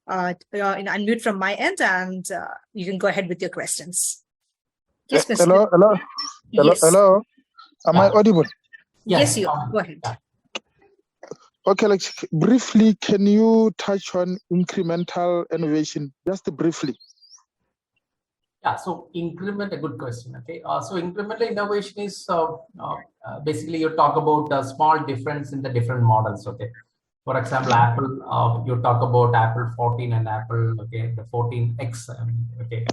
unmute from my end and you can go ahead with your questions. Yes, Mr. Hello. Yes. Hello. Am I audible? Yes, you are. Go ahead. Okay, like briefly, can you touch on incremental innovation, just briefly? Yeah, so increment, a good question. Okay, so incremental innovation is basically you talk about a small difference in the different models. Okay, for example, Apple, you talk about Apple 14 and Apple, okay, the 14X. Okay,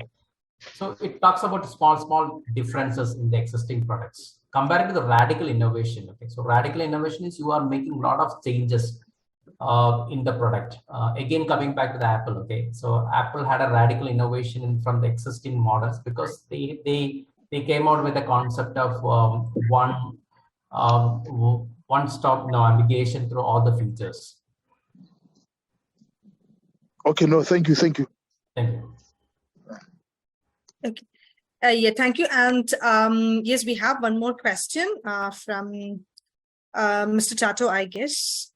so it talks about small differences in the existing products compared to the radical innovation. Okay, so radical innovation is you are making a lot of changes in the product. Again, coming back to the Apple. Okay, so Apple had a radical innovation from the existing models because they came out with a concept of one-stop navigation through all the features. Okay, no, thank you. Thank you. Okay. Yeah, thank you. And yes, we have one more question from Mr. Tato, I guess.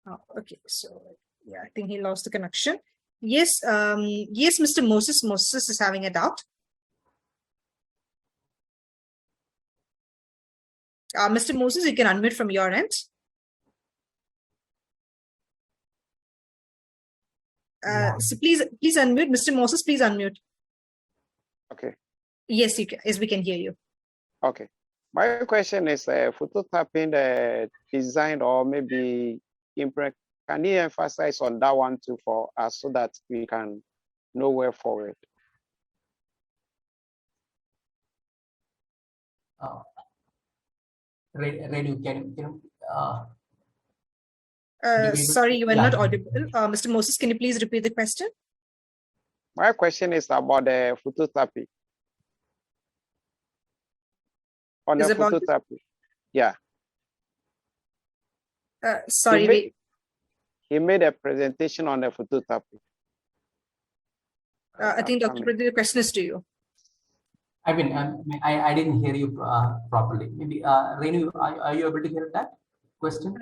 Oh, okay, so Yeah, I think he lost the connection. Yes, yes, Mr. Moses. Moses is having a doubt. Mr. Moses, you can unmute from your end. So please unmute. Mr. Moses, please unmute. Okay. Yes, you can. Yes, we can hear you. Okay. My question is photo tapping design or maybe imprint. Can you emphasize on that one too for us so that we can know where forward? Renu, sorry, you were not audible. Mr. Moses, can you please repeat the question? My question is about the photo tapping. On the photo tapping. Yeah. Sorry, he made a presentation on the photo tapping. I think Dr. Pradeep, the question is to you. I mean, I didn't hear you properly. Maybe Renu, are you able to hear that question?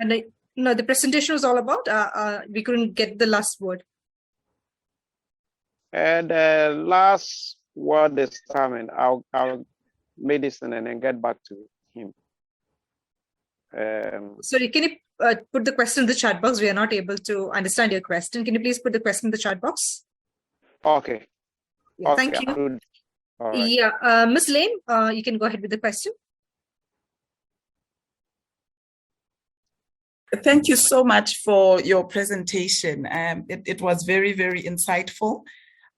No, the presentation was all about. We couldn't get the last word. And the last word is coming. I'll medicine and then get back to him. Sorry, can you put the question in the chat box? We are not able to understand your question. Can you please put the question in the chat box? Okay. Yeah, okay. Thank you. All right. Yeah, Ms. Lane, you can go ahead with the question. Thank you so much for your presentation. It was very, very insightful.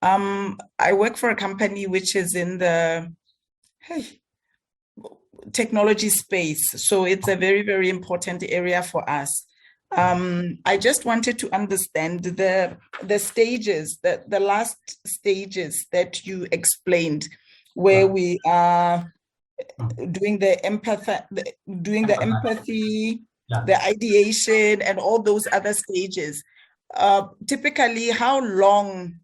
I work for a company which is in the technology space, so it's a very, very important area for us. I just wanted to understand the stages, the last stages that you explained, where we are doing the empathy, the ideation, and all those other stages. Typically, how long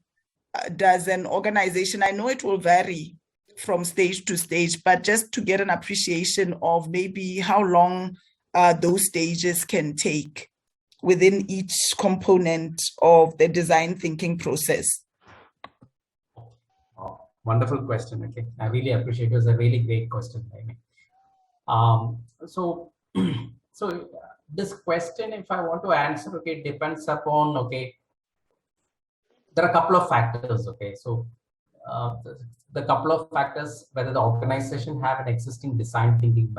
does an organization, I know it will vary from stage to stage, but just to get an appreciation of maybe how long those stages can take within each component of the design thinking process. Oh, wonderful question. Okay, I really appreciate it. It was a really great question. So this question, if I want to answer, okay, depends upon, okay, there are a couple of factors. Okay, so the couple of factors, whether the organization have an existing design thinking,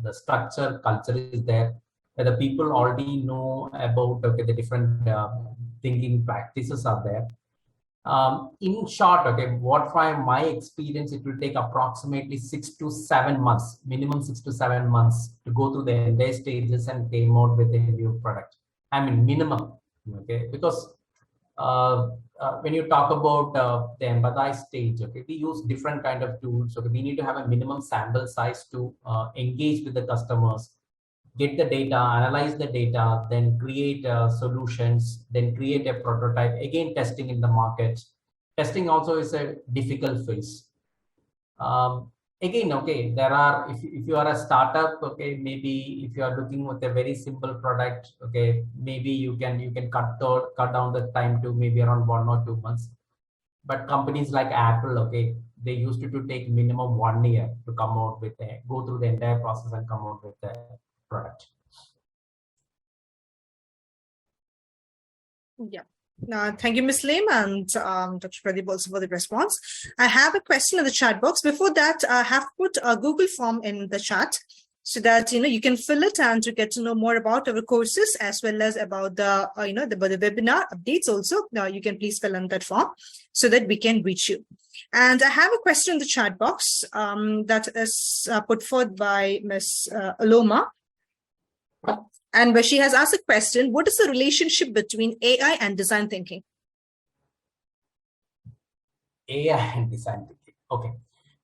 the structure, culture is there, whether people already know about, okay, the different thinking practices are there. In short, okay, what from my experience, it will take approximately 6 to 7 months, minimum 6 to 7 months to go through the entire stages and came out with a new product. I mean, minimum, okay, because when you talk about the empathize stage, okay, we use different kind of tools. Okay, we need to have a minimum sample size to engage with the customers, get the data, analyze the data, then create solutions, then create a prototype, again testing in the market. Testing also is a difficult phase. Again, okay, there are, if you are a startup, okay, maybe if you are looking with a very simple product, okay, maybe you can cut down the time to maybe around 1 or 2 months. But companies like Apple, okay, they used to take minimum 1 year to come out with go through the entire process and come out with a product. Yeah. Thank you, Ms. Lim, and Dr. Pradeep also for the response. I have a question in the chat box. Before that, I have put a Google form in the chat so that you can fill it and to get to know more about our courses as well as about the the webinar updates. Also, you can please fill in that form so that we can reach you. And I have a question in the chat box that is put forth by Ms. Aloma. And where she has asked a question, what is the relationship between AI and design thinking? AI and design thinking. Okay.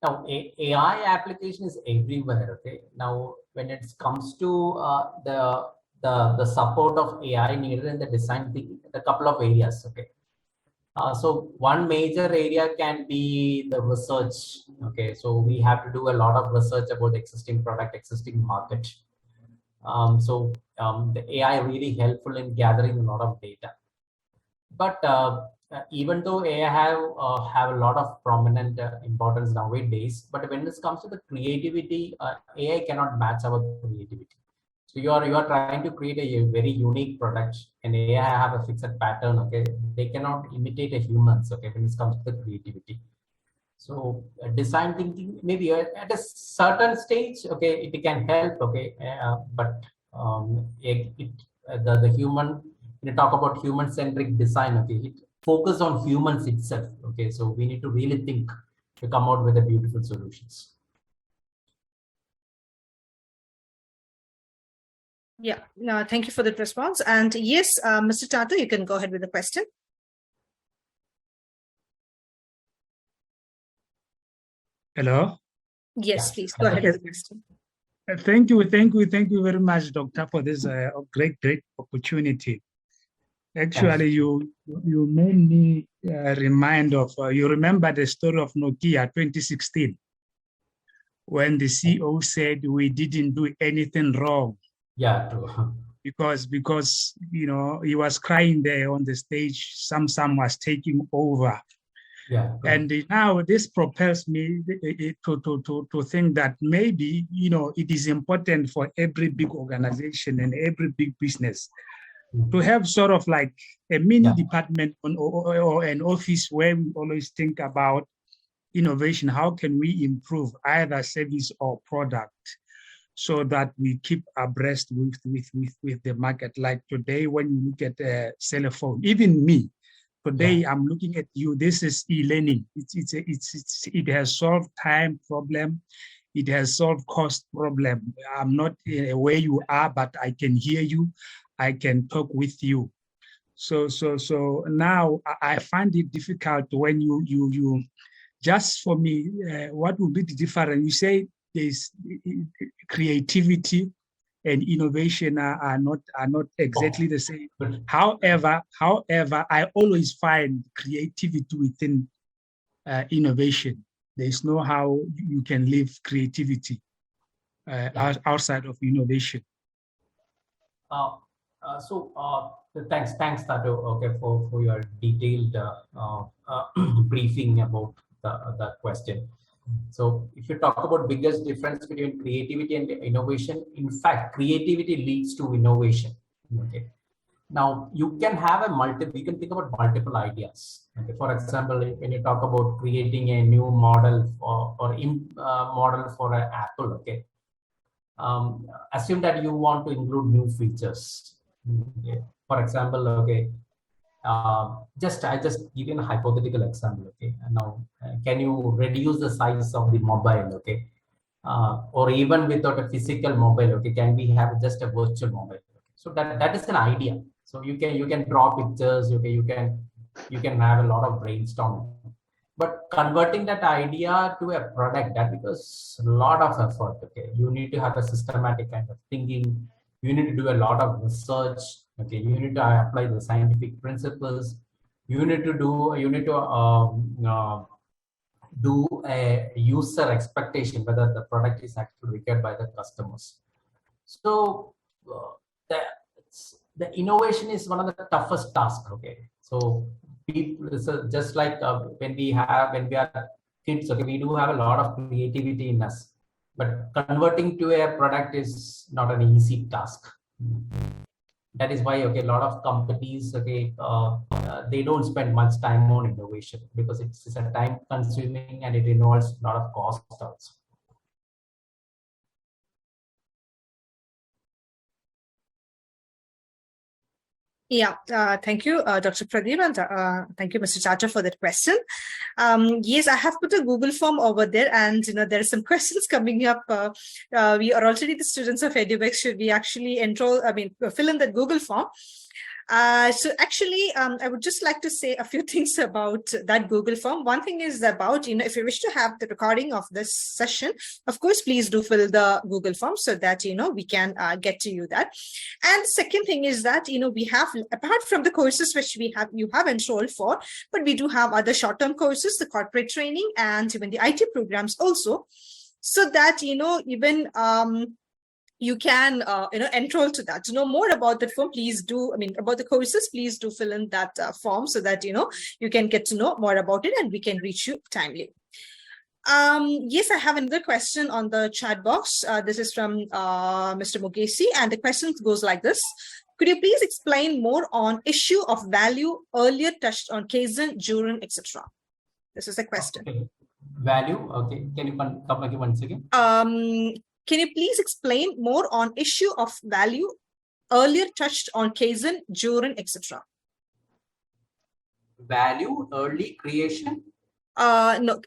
Now, AI application is everywhere. Okay. Now, when it comes to the support of AI needed in the design thinking, a couple of areas. Okay. So one major area can be the research. Okay. So we have to do a lot of research about the existing product, existing market. The AI really helpful in gathering a lot of data. But even though AI have a lot of prominent importance nowadays, but when it comes to the creativity, AI cannot match our creativity. So you are trying to create a very unique product, and AI have a fixed pattern. Okay, they cannot imitate a humans. Okay, when it comes to the creativity. So design thinking maybe at a certain stage, okay, it can help. Okay, but the human, when you talk about human centric design, okay, it focus on humans itself. Okay, so we need to really think to come out with a beautiful solutions. Yeah, no, thank you for that response. And yes, Mr. Tata, you can go ahead with the question. Hello. Yes, Yeah. please go ahead with the question. Thank you very much, Doctor, for this great opportunity. Actually, you made me remind of, you remember the story of Nokia 2016, when the CEO said we didn't do anything wrong. Yeah, true. Because you know, he was crying there on the stage, Samsung was taking over. Yeah. And now this propels me to think that maybe, you know, it is important for every big organization and every big business to have sort of like a mini department or an office where we always think about innovation. How can we improve either service or product so that we keep abreast with the market? Like today, when you look at a cell phone, even me, today I'm looking at you. This is e-learning. It has solved time problem. It has solved cost problem. I'm not where you are, but I can hear you. I can talk with you. So now I find it difficult when you just for me, what would be the difference? You say there's creativity and innovation are not exactly the same. However, I always find creativity within innovation. There's no how you can live creativity outside of innovation. Thanks, Tato, okay, for your detailed briefing about the question. So if you talk about biggest difference between creativity and innovation, in fact, creativity leads to innovation. Okay. Now you can have you can think about multiple ideas. Okay. For example, when you talk about creating a new model model for an Apple, okay. Assume that you want to include new features. Okay. For example, okay, I just give you a hypothetical example. Okay, and now can you reduce the size of the mobile? Okay, or even without a physical mobile? Okay, can we have just a virtual mobile? So that is an idea. So you can draw pictures. Okay, you can have a lot of brainstorming. But converting that idea to a product, that becomes a lot of effort. Okay, you need to have a systematic kind of thinking. You need to do a lot of research. Okay, you need to apply the scientific principles. You need to do a user expectation, whether the product is actually required by the customers. So the innovation is one of the toughest tasks. Okay, so people, just like when we are kids, okay, we do have a lot of creativity in us, but converting to a product is not an easy task. That is why, okay, a lot of companies, okay, they don't spend much time on innovation because it's a time consuming and it involves a lot of cost also. Yeah, thank you, Dr. Pradeep, and thank you, Mr. Chacha, for that question. Yes, I have put a Google form over there, and there are some questions coming up. We are already the students of Edubex. Should we actually fill in that Google form? So actually, I would just like to say a few things about that Google form. One thing is about, if you wish to have the recording of this session, of course, please do fill the Google form so that, we can get to you that. And the second thing is that, we have, apart from the courses which you have enrolled for, but we do have other short-term courses, the corporate training, and even the IT programs also, so that, even you can enroll to that. To know more about that form, please do, about the courses, please do fill in that form so that you can get to know more about it and we can reach you timely. Yes, I have another question on the chat box. This is from Mr. Mugesi, and the question goes like this. Could you please explain more on issue of value earlier touched on Kaizen, during, etc.? This is a question. Okay. Value, okay. Can you come again once again? Can you please explain more on issue of value earlier touched on Kaizen, during, etc.? Value, early creation? No,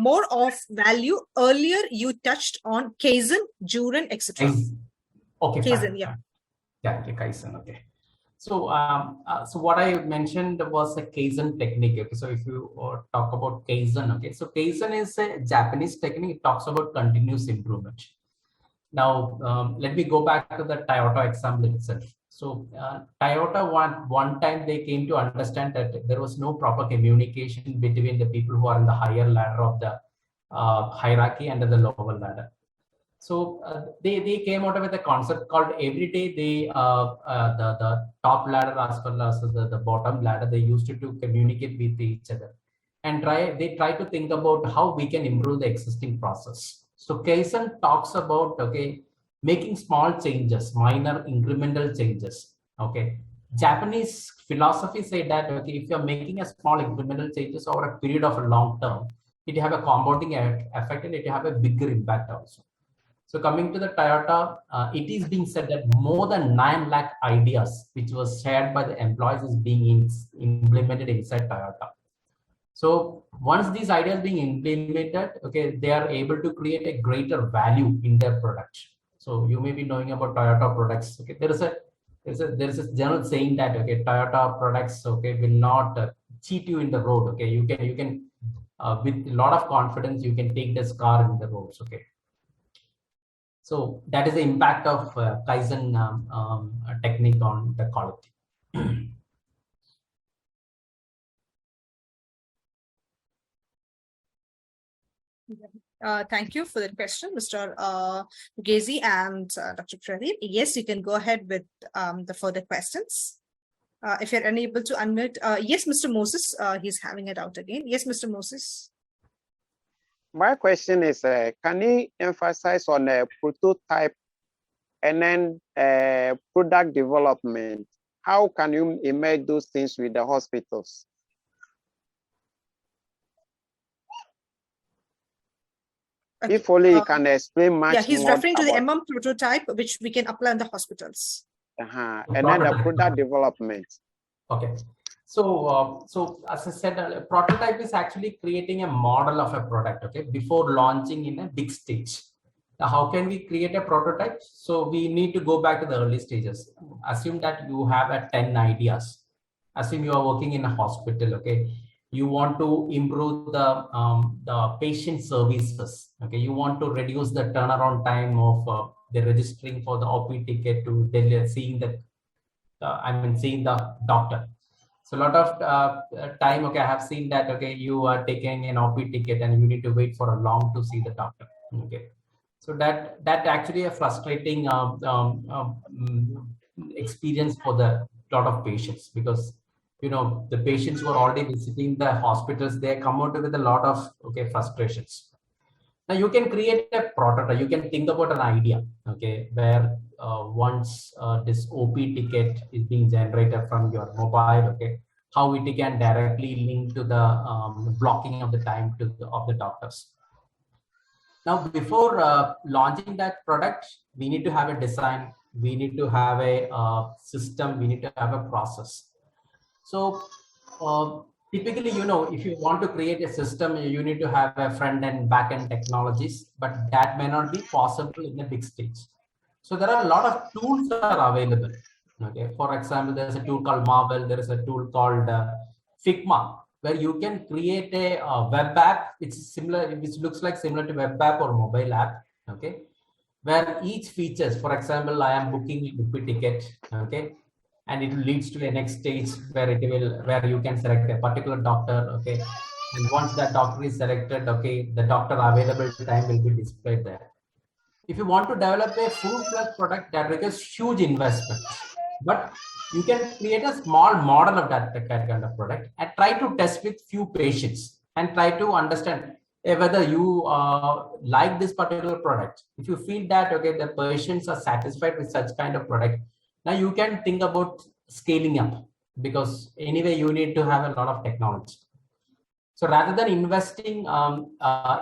more of value earlier you touched on Kaizen, during, etc. Okay, Kaizen, fine. yeah. Yeah, okay, Kaizen, okay. So, so what I mentioned was a Kaizen technique. Okay, so if you talk about Kaizen, okay, so Kaizen is a Japanese technique. It talks about continuous improvement. Now, let me go back to the Toyota example itself. So, Toyota one time they came to understand that there was no proper communication between the people who are in the higher ladder of the hierarchy and the lower ladder. So they came out with a concept called every day the top ladder as well as the bottom ladder, they used to communicate with each other and they try to think about how we can improve the existing process. So Kaizen talks about making small changes, minor incremental changes. Okay, Japanese philosophy say that if you're making a small incremental changes over a period of a long term, it have a compounding effect and it have a bigger impact also. So coming to the Toyota, it is being said that more than 9 lakh ideas which was shared by the employees is being implemented inside Toyota. So once these ideas being implemented, they are able to create a greater value in their product. So you may be knowing about Toyota products. Okay, there is a general saying that Toyota products will not cheat you in the road. Okay, you can with a lot of confidence you can take this car in the roads. Okay. So that is the impact of Kaizen technique on the quality. Thank you for the question, Mr. Gezi and Dr. Pradeep. Yes, you can go ahead with the further questions. If you're unable to unmute, yes, Mr. Moses, he's having it out again. Yes, Mr. Moses. My question is, can you emphasize on a prototype and then product development? How can you emerge those things with the hospitals? Okay. If only you can explain much. Yeah, he's referring to the prototype, which we can apply in the hospitals. And then the product development. Okay. So, as I said, a prototype is actually creating a model of a product, before launching in a big stage. Now, how can we create a prototype? So we need to go back to the early stages. Assume that you have 10 ideas. Assume you are working in a hospital, You want to improve the patient services, You want to reduce the turnaround time of the registering for the OP ticket to seeing the doctor. So a lot of time, I have seen that, you are taking an OP ticket and you need to wait for a long to see the doctor, So that actually a frustrating experience for the lot of patients, because, the patients who are already visiting the hospitals, they come out with a lot of, frustrations. Now you can create a prototype, you can think about an idea, where once this OP ticket is being generated from your mobile, how it can directly link to the blocking of the time of the doctors. Now, before launching that product, we need to have a design, we need to have a system, we need to have a process. So typically, if you want to create a system, you need to have a front and back end technologies, but that may not be possible in a big stage. So there are a lot of tools that are available. For example, there's a tool called Marvel. There is a tool called Figma, where you can create a web app. It's similar, which looks like similar to web app or mobile app. Where each features, for example, I am booking a OP ticket. And it leads to the next stage where you can select a particular doctor. And once that doctor is selected, the doctor available time will be displayed there. if you want to develop a full-fledged product, that requires huge investment. But you can create a small model of that kind of product and try to test with few patients and try to understand whether you like this particular product. If you feel that, okay, the patients are satisfied with such kind of product, now you can think about scaling up, because anyway, you need to have a lot of technology. So rather than investing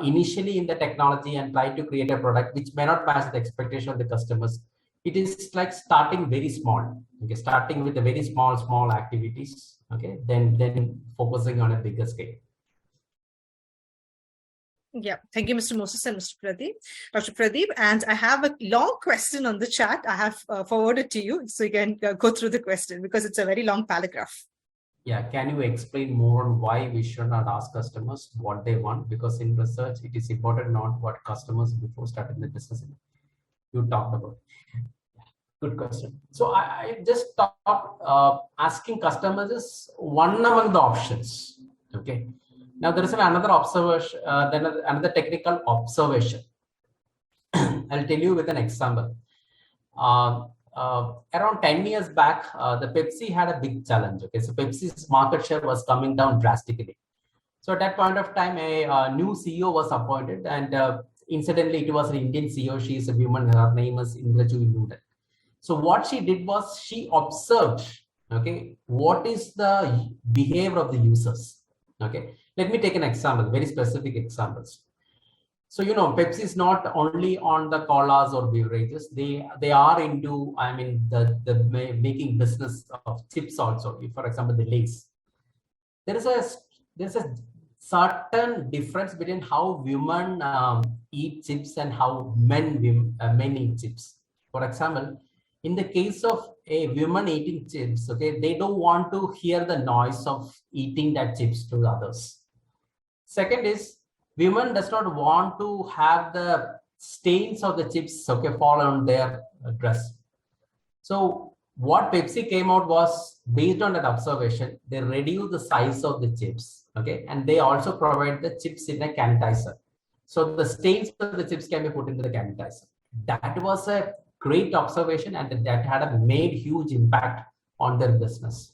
initially in the technology and try to create a product which may not pass the expectation of the customers, it is like starting very small. Okay, starting with a very small activities. Okay, then focusing on a bigger scale. Yeah, thank you, Mr. Moses and Mr. Pradeep, Dr. Pradeep. And I have a long question on the chat. I have forwarded to you, so you can go through the question because it's a very long paragraph. Yeah, can you explain more on why we should not ask customers what they want? Because in research, it is important not what customers before starting the business. You talked about. Good question. So I just thought asking customers is one among the options. Okay. Now there is another observation, then another technical observation. I'll tell you with an example. Around 10 years back, the Pepsi had a big challenge. Okay, so Pepsi's market share was coming down drastically. So at that point of time, a new CEO was appointed, and incidentally, it was an Indian CEO. She is a woman. Her name is Indraju. So what she did was she observed, okay, what is the behavior of the users. Okay, let me take an example, very specific examples. So, you know, Pepsi is not only on the colas or beverages. They are into, I mean, the making business of chips also. For example, the Lay's. There's a certain difference between how women eat chips and how men eat chips. For example, in the case of a woman eating chips, okay, they don't want to hear the noise of eating that chips to others. Second is, women does not want to have the stains of the chips, okay, fall on their dress. So what Pepsi came out was, based on that observation, they reduce the size of the chips, okay, and they also provide the chips in a sanitizer. So the stains of the chips can be put into the sanitizer. That was a great observation, and that had a made huge impact on their business.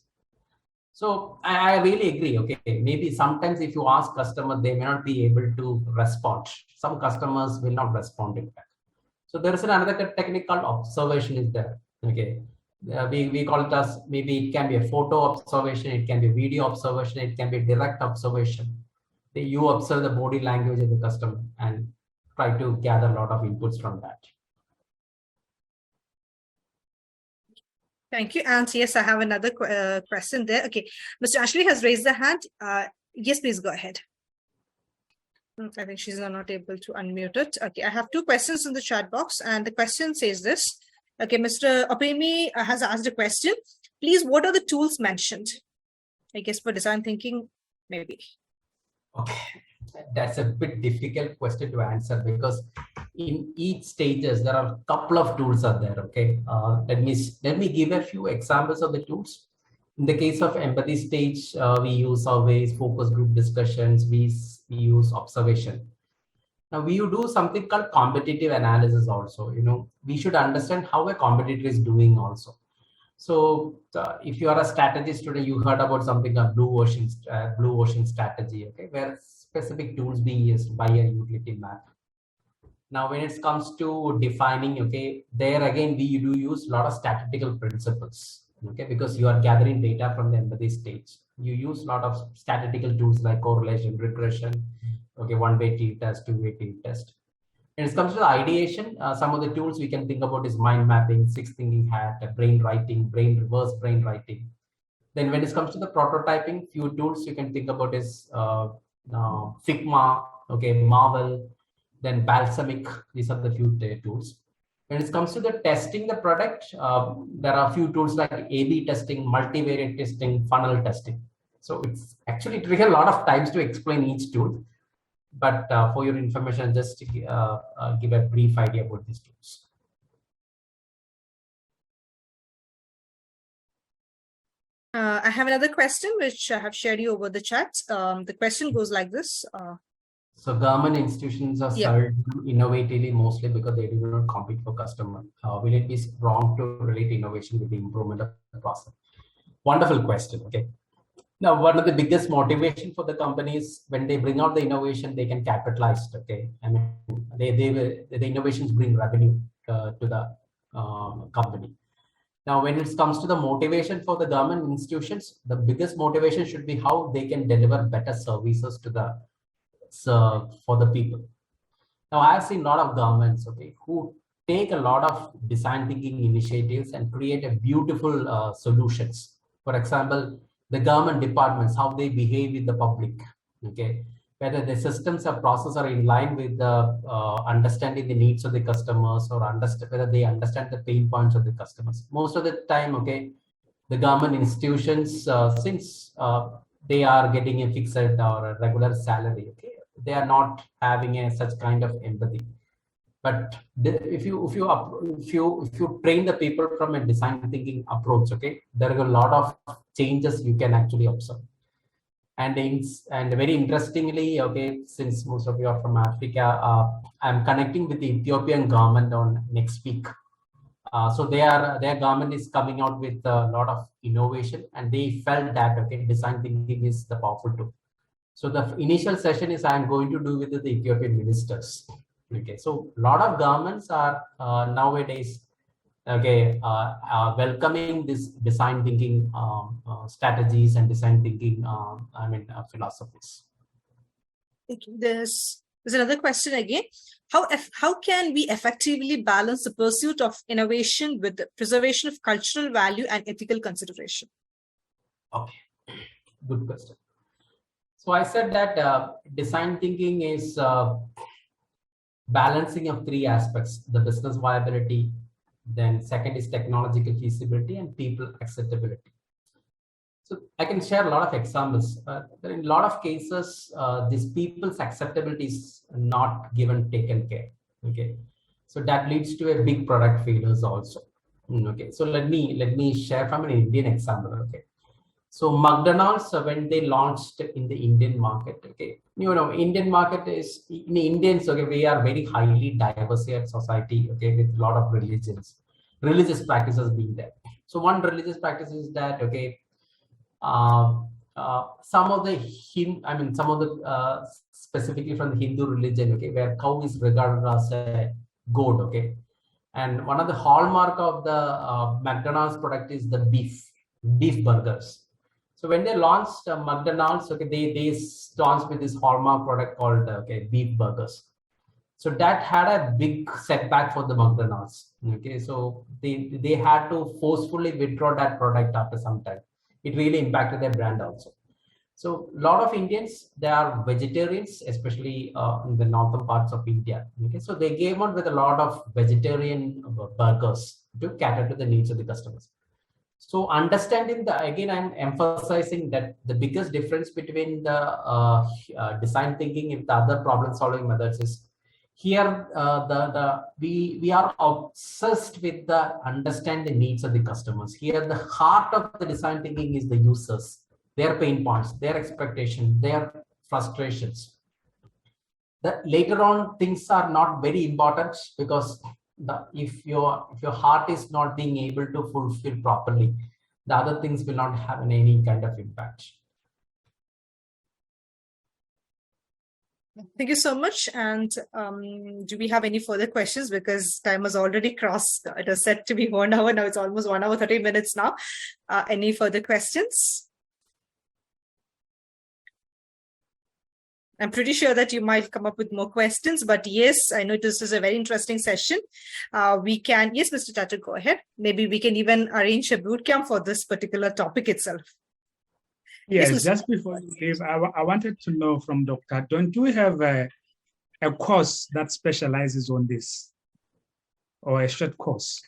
So I really agree. Okay, maybe sometimes if you ask customer, they may not be able to respond. Some customers will not respond in fact. So there is another technical observation is there. Okay, we call it as, maybe it can be a photo observation, it can be video observation, it can be direct observation. You observe the body language of the customer and try to gather a lot of inputs from that. Thank you. And yes, I have another question there. Okay, Mr. Ashley has raised the hand. Yes, please go ahead. I think she's not able to unmute it. Okay, I have two questions in the chat box, and the question says this. Okay, Mr. Opemi has asked a question. Please, what are the tools mentioned? I guess for design thinking, maybe. Okay, that's a bit difficult question to answer, because in each stages there are a couple of tools are there. Okay, let me give a few examples of the tools. In the case of empathy stage, we use surveys, focus group discussions, we use observation. Now we do something called competitive analysis also. You know, we should understand how a competitor is doing also. So if you are a strategist today, you heard about something called blue ocean strategy, okay, where specific tools being used by a utility map. Now, when it comes to defining, okay, there again, we do use a lot of statistical principles, okay, because you are gathering data from the empathy stage. You use a lot of statistical tools like correlation, regression, okay, one-way t-test, two-way t-test. When it comes to the ideation, some of the tools we can think about is mind mapping, six thinking hat, brain writing, reverse brain writing. Then when it comes to the prototyping, few tools you can think about is Figma, okay, Marvel, then Balsamic. These are the few tools. When it comes to the testing the product, there are a few tools like A/B testing, multivariate testing, funnel testing. So it's actually it takes a lot of times to explain each tool. But for your information, just to give a brief idea about these tools. I have another question which I have shared you over the chat. The question goes like this. So government institutions are sold innovatively mostly because they do not compete for customer. Will it be wrong to relate innovation with the improvement of the process? Wonderful question. Okay. Now, one of the biggest motivation for the companies when they bring out the innovation, they can capitalize. Okay, I mean, the innovations bring revenue to the company. Now, when it comes to the motivation for the government institutions, the biggest motivation should be how they can deliver better services to the for the people. Now, I've seen a lot of governments, okay, who take a lot of design thinking initiatives and create a beautiful solutions. For example, the government departments, how they behave with the public, okay, whether the systems or process are in line with the understanding the needs of the customers or whether they understand the pain points of the customers. Most of the time, okay, the government institutions, since they are getting a fixed or a regular salary, okay, they are not having such kind of empathy. But if you train the people from a design thinking approach, okay, there are a lot of changes you can actually observe. And very interestingly, okay, since most of you are from Africa, I'm connecting with the Ethiopian government on next week. So their government is coming out with a lot of innovation, and they felt that okay, design thinking is the powerful tool. So the initial session is I'm going to do with the Ethiopian ministers. Okay, so a lot of governments are nowadays welcoming this design thinking strategies and design thinking philosophies. There's another question again. How can we effectively balance the pursuit of innovation with the preservation of cultural value and ethical consideration? Okay, good question. So I said that design thinking is balancing of three aspects: the business viability, then second is technological feasibility, and people acceptability. So I can share a lot of examples. In a lot of cases, these people's acceptability is not taken care. Okay, so that leads to a big product failures also. Okay, so let me share from an Indian example. Okay, so McDonald's, when they launched in the Indian market, okay, Indian market is in Indians. Okay, we are very highly diverse society. Okay, with a lot of religious practices being there. So one religious practice is that okay. Some of the specifically from the Hindu religion, okay, where cow is regarded as a god, okay, and one of the hallmark of the McDonald's product is the beef burgers. So when they launched McDonald's, okay, they launched with this hallmark product called beef burgers. So that had a big setback for the McDonald's. Okay, so they had to forcefully withdraw that product after some time. It really impacted their brand also. So a lot of Indians, they are vegetarians, especially in the northern parts of India. Okay, so they came out with a lot of vegetarian burgers to cater to the needs of the customers. So understanding again, I'm emphasizing that the biggest difference between the design thinking and the other problem solving methods is here we are obsessed with the understand the needs of the customers. Here the heart of the design thinking is the users, their pain points, their expectations, their frustrations. Later on things are not very important because if your heart is not being able to fulfill properly, the other things will not have any kind of impact. Thank you so much. And do we have any further questions? Because time has already crossed. It was set to be 1 hour. Now it's almost 1 hour, 30 minutes now. Any further questions? I'm pretty sure that you might come up with more questions, but yes, I know this is a very interesting session. Yes, Mr. Tata, go ahead. Maybe we can even arrange a boot camp for this particular topic itself. Yes, just before you leave, I wanted to know from Dr. Don't you have a course that specializes on this, or a short course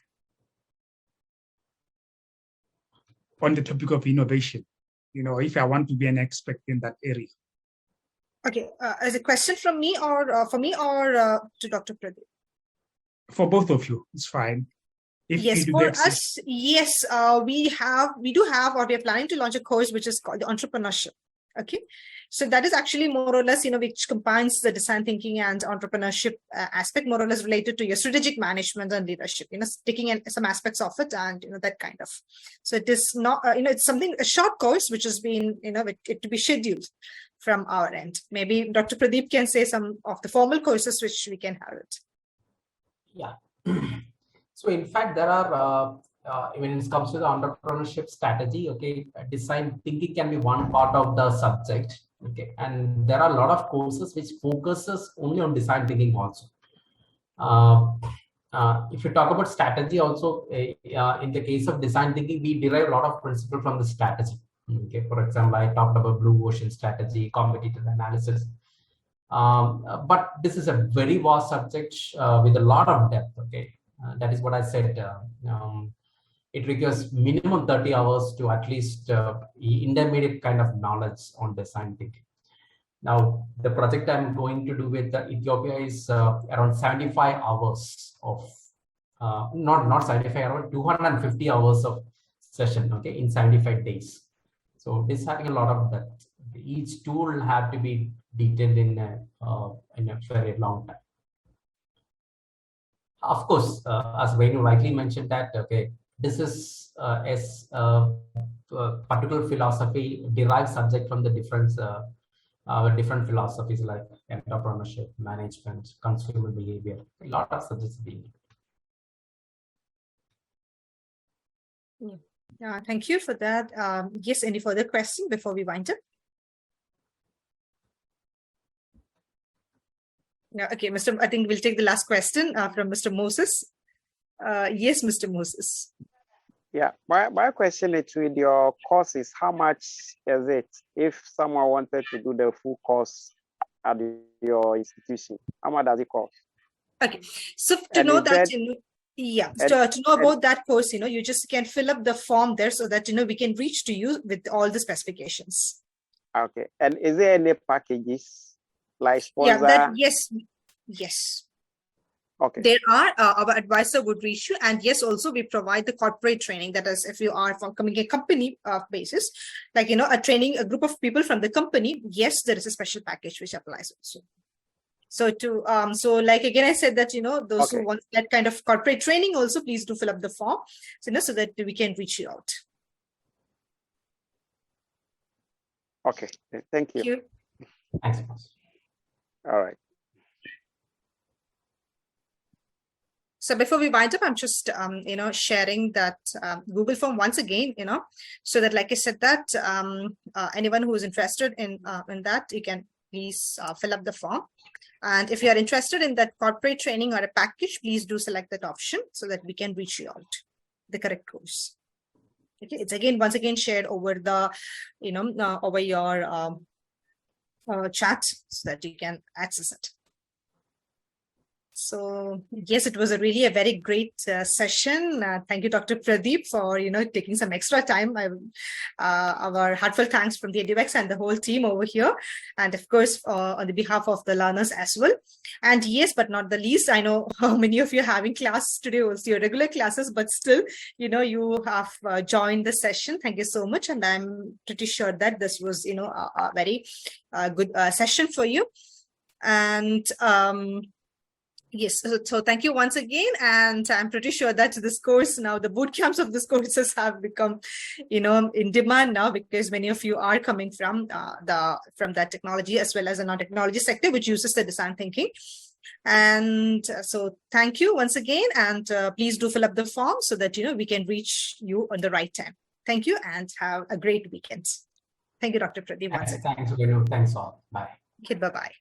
on the topic of innovation? If I want to be an expert in that area. Okay, as a question from me or for me or to Dr. Pradeep? For both of you, it's fine. Yes, for us, yes, we are planning to launch a course which is called the entrepreneurship. Okay, So that is actually more or less, which combines the design thinking and entrepreneurship aspect, more or less related to your strategic management and leadership, taking in some aspects of it and, that kind of. So it is not, it's something, a short course, which has been, it to be scheduled from our end. Maybe Dr. Pradeep can say some of the formal courses which we can have it. Yeah. So in fact, there are, when it comes to the entrepreneurship strategy, okay, design thinking can be one part of the subject, okay, and there are a lot of courses which focuses only on design thinking also. If you talk about strategy also, in the case of design thinking, we derive a lot of principle from the strategy. Okay, for example, I talked about blue ocean strategy, competitive analysis. But this is a very vast subject with a lot of depth. Okay, that is what I said. It requires minimum 30 hours to at least intermediate kind of knowledge on design thinking. Now, the project I'm going to do with Ethiopia is around 75 hours of, not 75, around 250 hours of session, okay, in 75 days. So this having a lot of depth. Each tool have to be detailed in a very long time. Of course, as Venu rightly mentioned that, okay, this is a particular philosophy derived subject from the different philosophies like entrepreneurship, management, consumer behavior, a lot of subjects being. Thank you for that. Yes, any further question before we wind up? Yeah, okay, I think we'll take the last question from Mr. Moses. Yes, Mr. Moses. Yeah, my question is, with your courses, how much is it if someone wanted to do the full course at your institution? How much does it cost? Okay, so to know that, to know about that course, you just can fill up the form there so that, we can reach to you with all the specifications. Okay, and is there any packages like sponsor? Yeah, yes. Okay. There are, our advisor would reach you, and yes, also we provide the corporate training. That is, if you are from coming a company basis, like, a training, a group of people from the company, yes, there is a special package which applies also. So so like again, I said that, those who want that kind of corporate training also, please do fill up the form, so that we can reach you out. Okay, thank you. Thank you. Thanks. All right. So before we wind up, I'm just, sharing that Google form once again, so that, like I said, that anyone who is interested in that, you can please fill up the form. And if you are interested in that corporate training or a package, please do select that option so that we can reach you out the correct course. Okay, it's once again shared over the, over your chat so that you can access it. So yes, it was really a very great session. Thank you, Dr. Pradeep, for taking some extra time. Our heartfelt thanks from the Edubex and the whole team over here, and of course on the behalf of the learners as well. And yes, but not the least, I know how many of you are having class today, also your regular classes, but still, you have joined the session. Thank you so much, and I'm pretty sure that this was a very good session for you. And yes, so thank you once again, and I'm pretty sure that this course now, the boot camps of this courses have become, in demand now, because many of you are coming from that technology as well as a non-technology sector, which uses the design thinking. And so thank you once again, and please do fill up the form so that we can reach you on the right time. Thank you, and have a great weekend. Thank you, Dr. Pradeep. Once again. Thanks, Venu. Thanks all. Bye. Okay, bye-bye.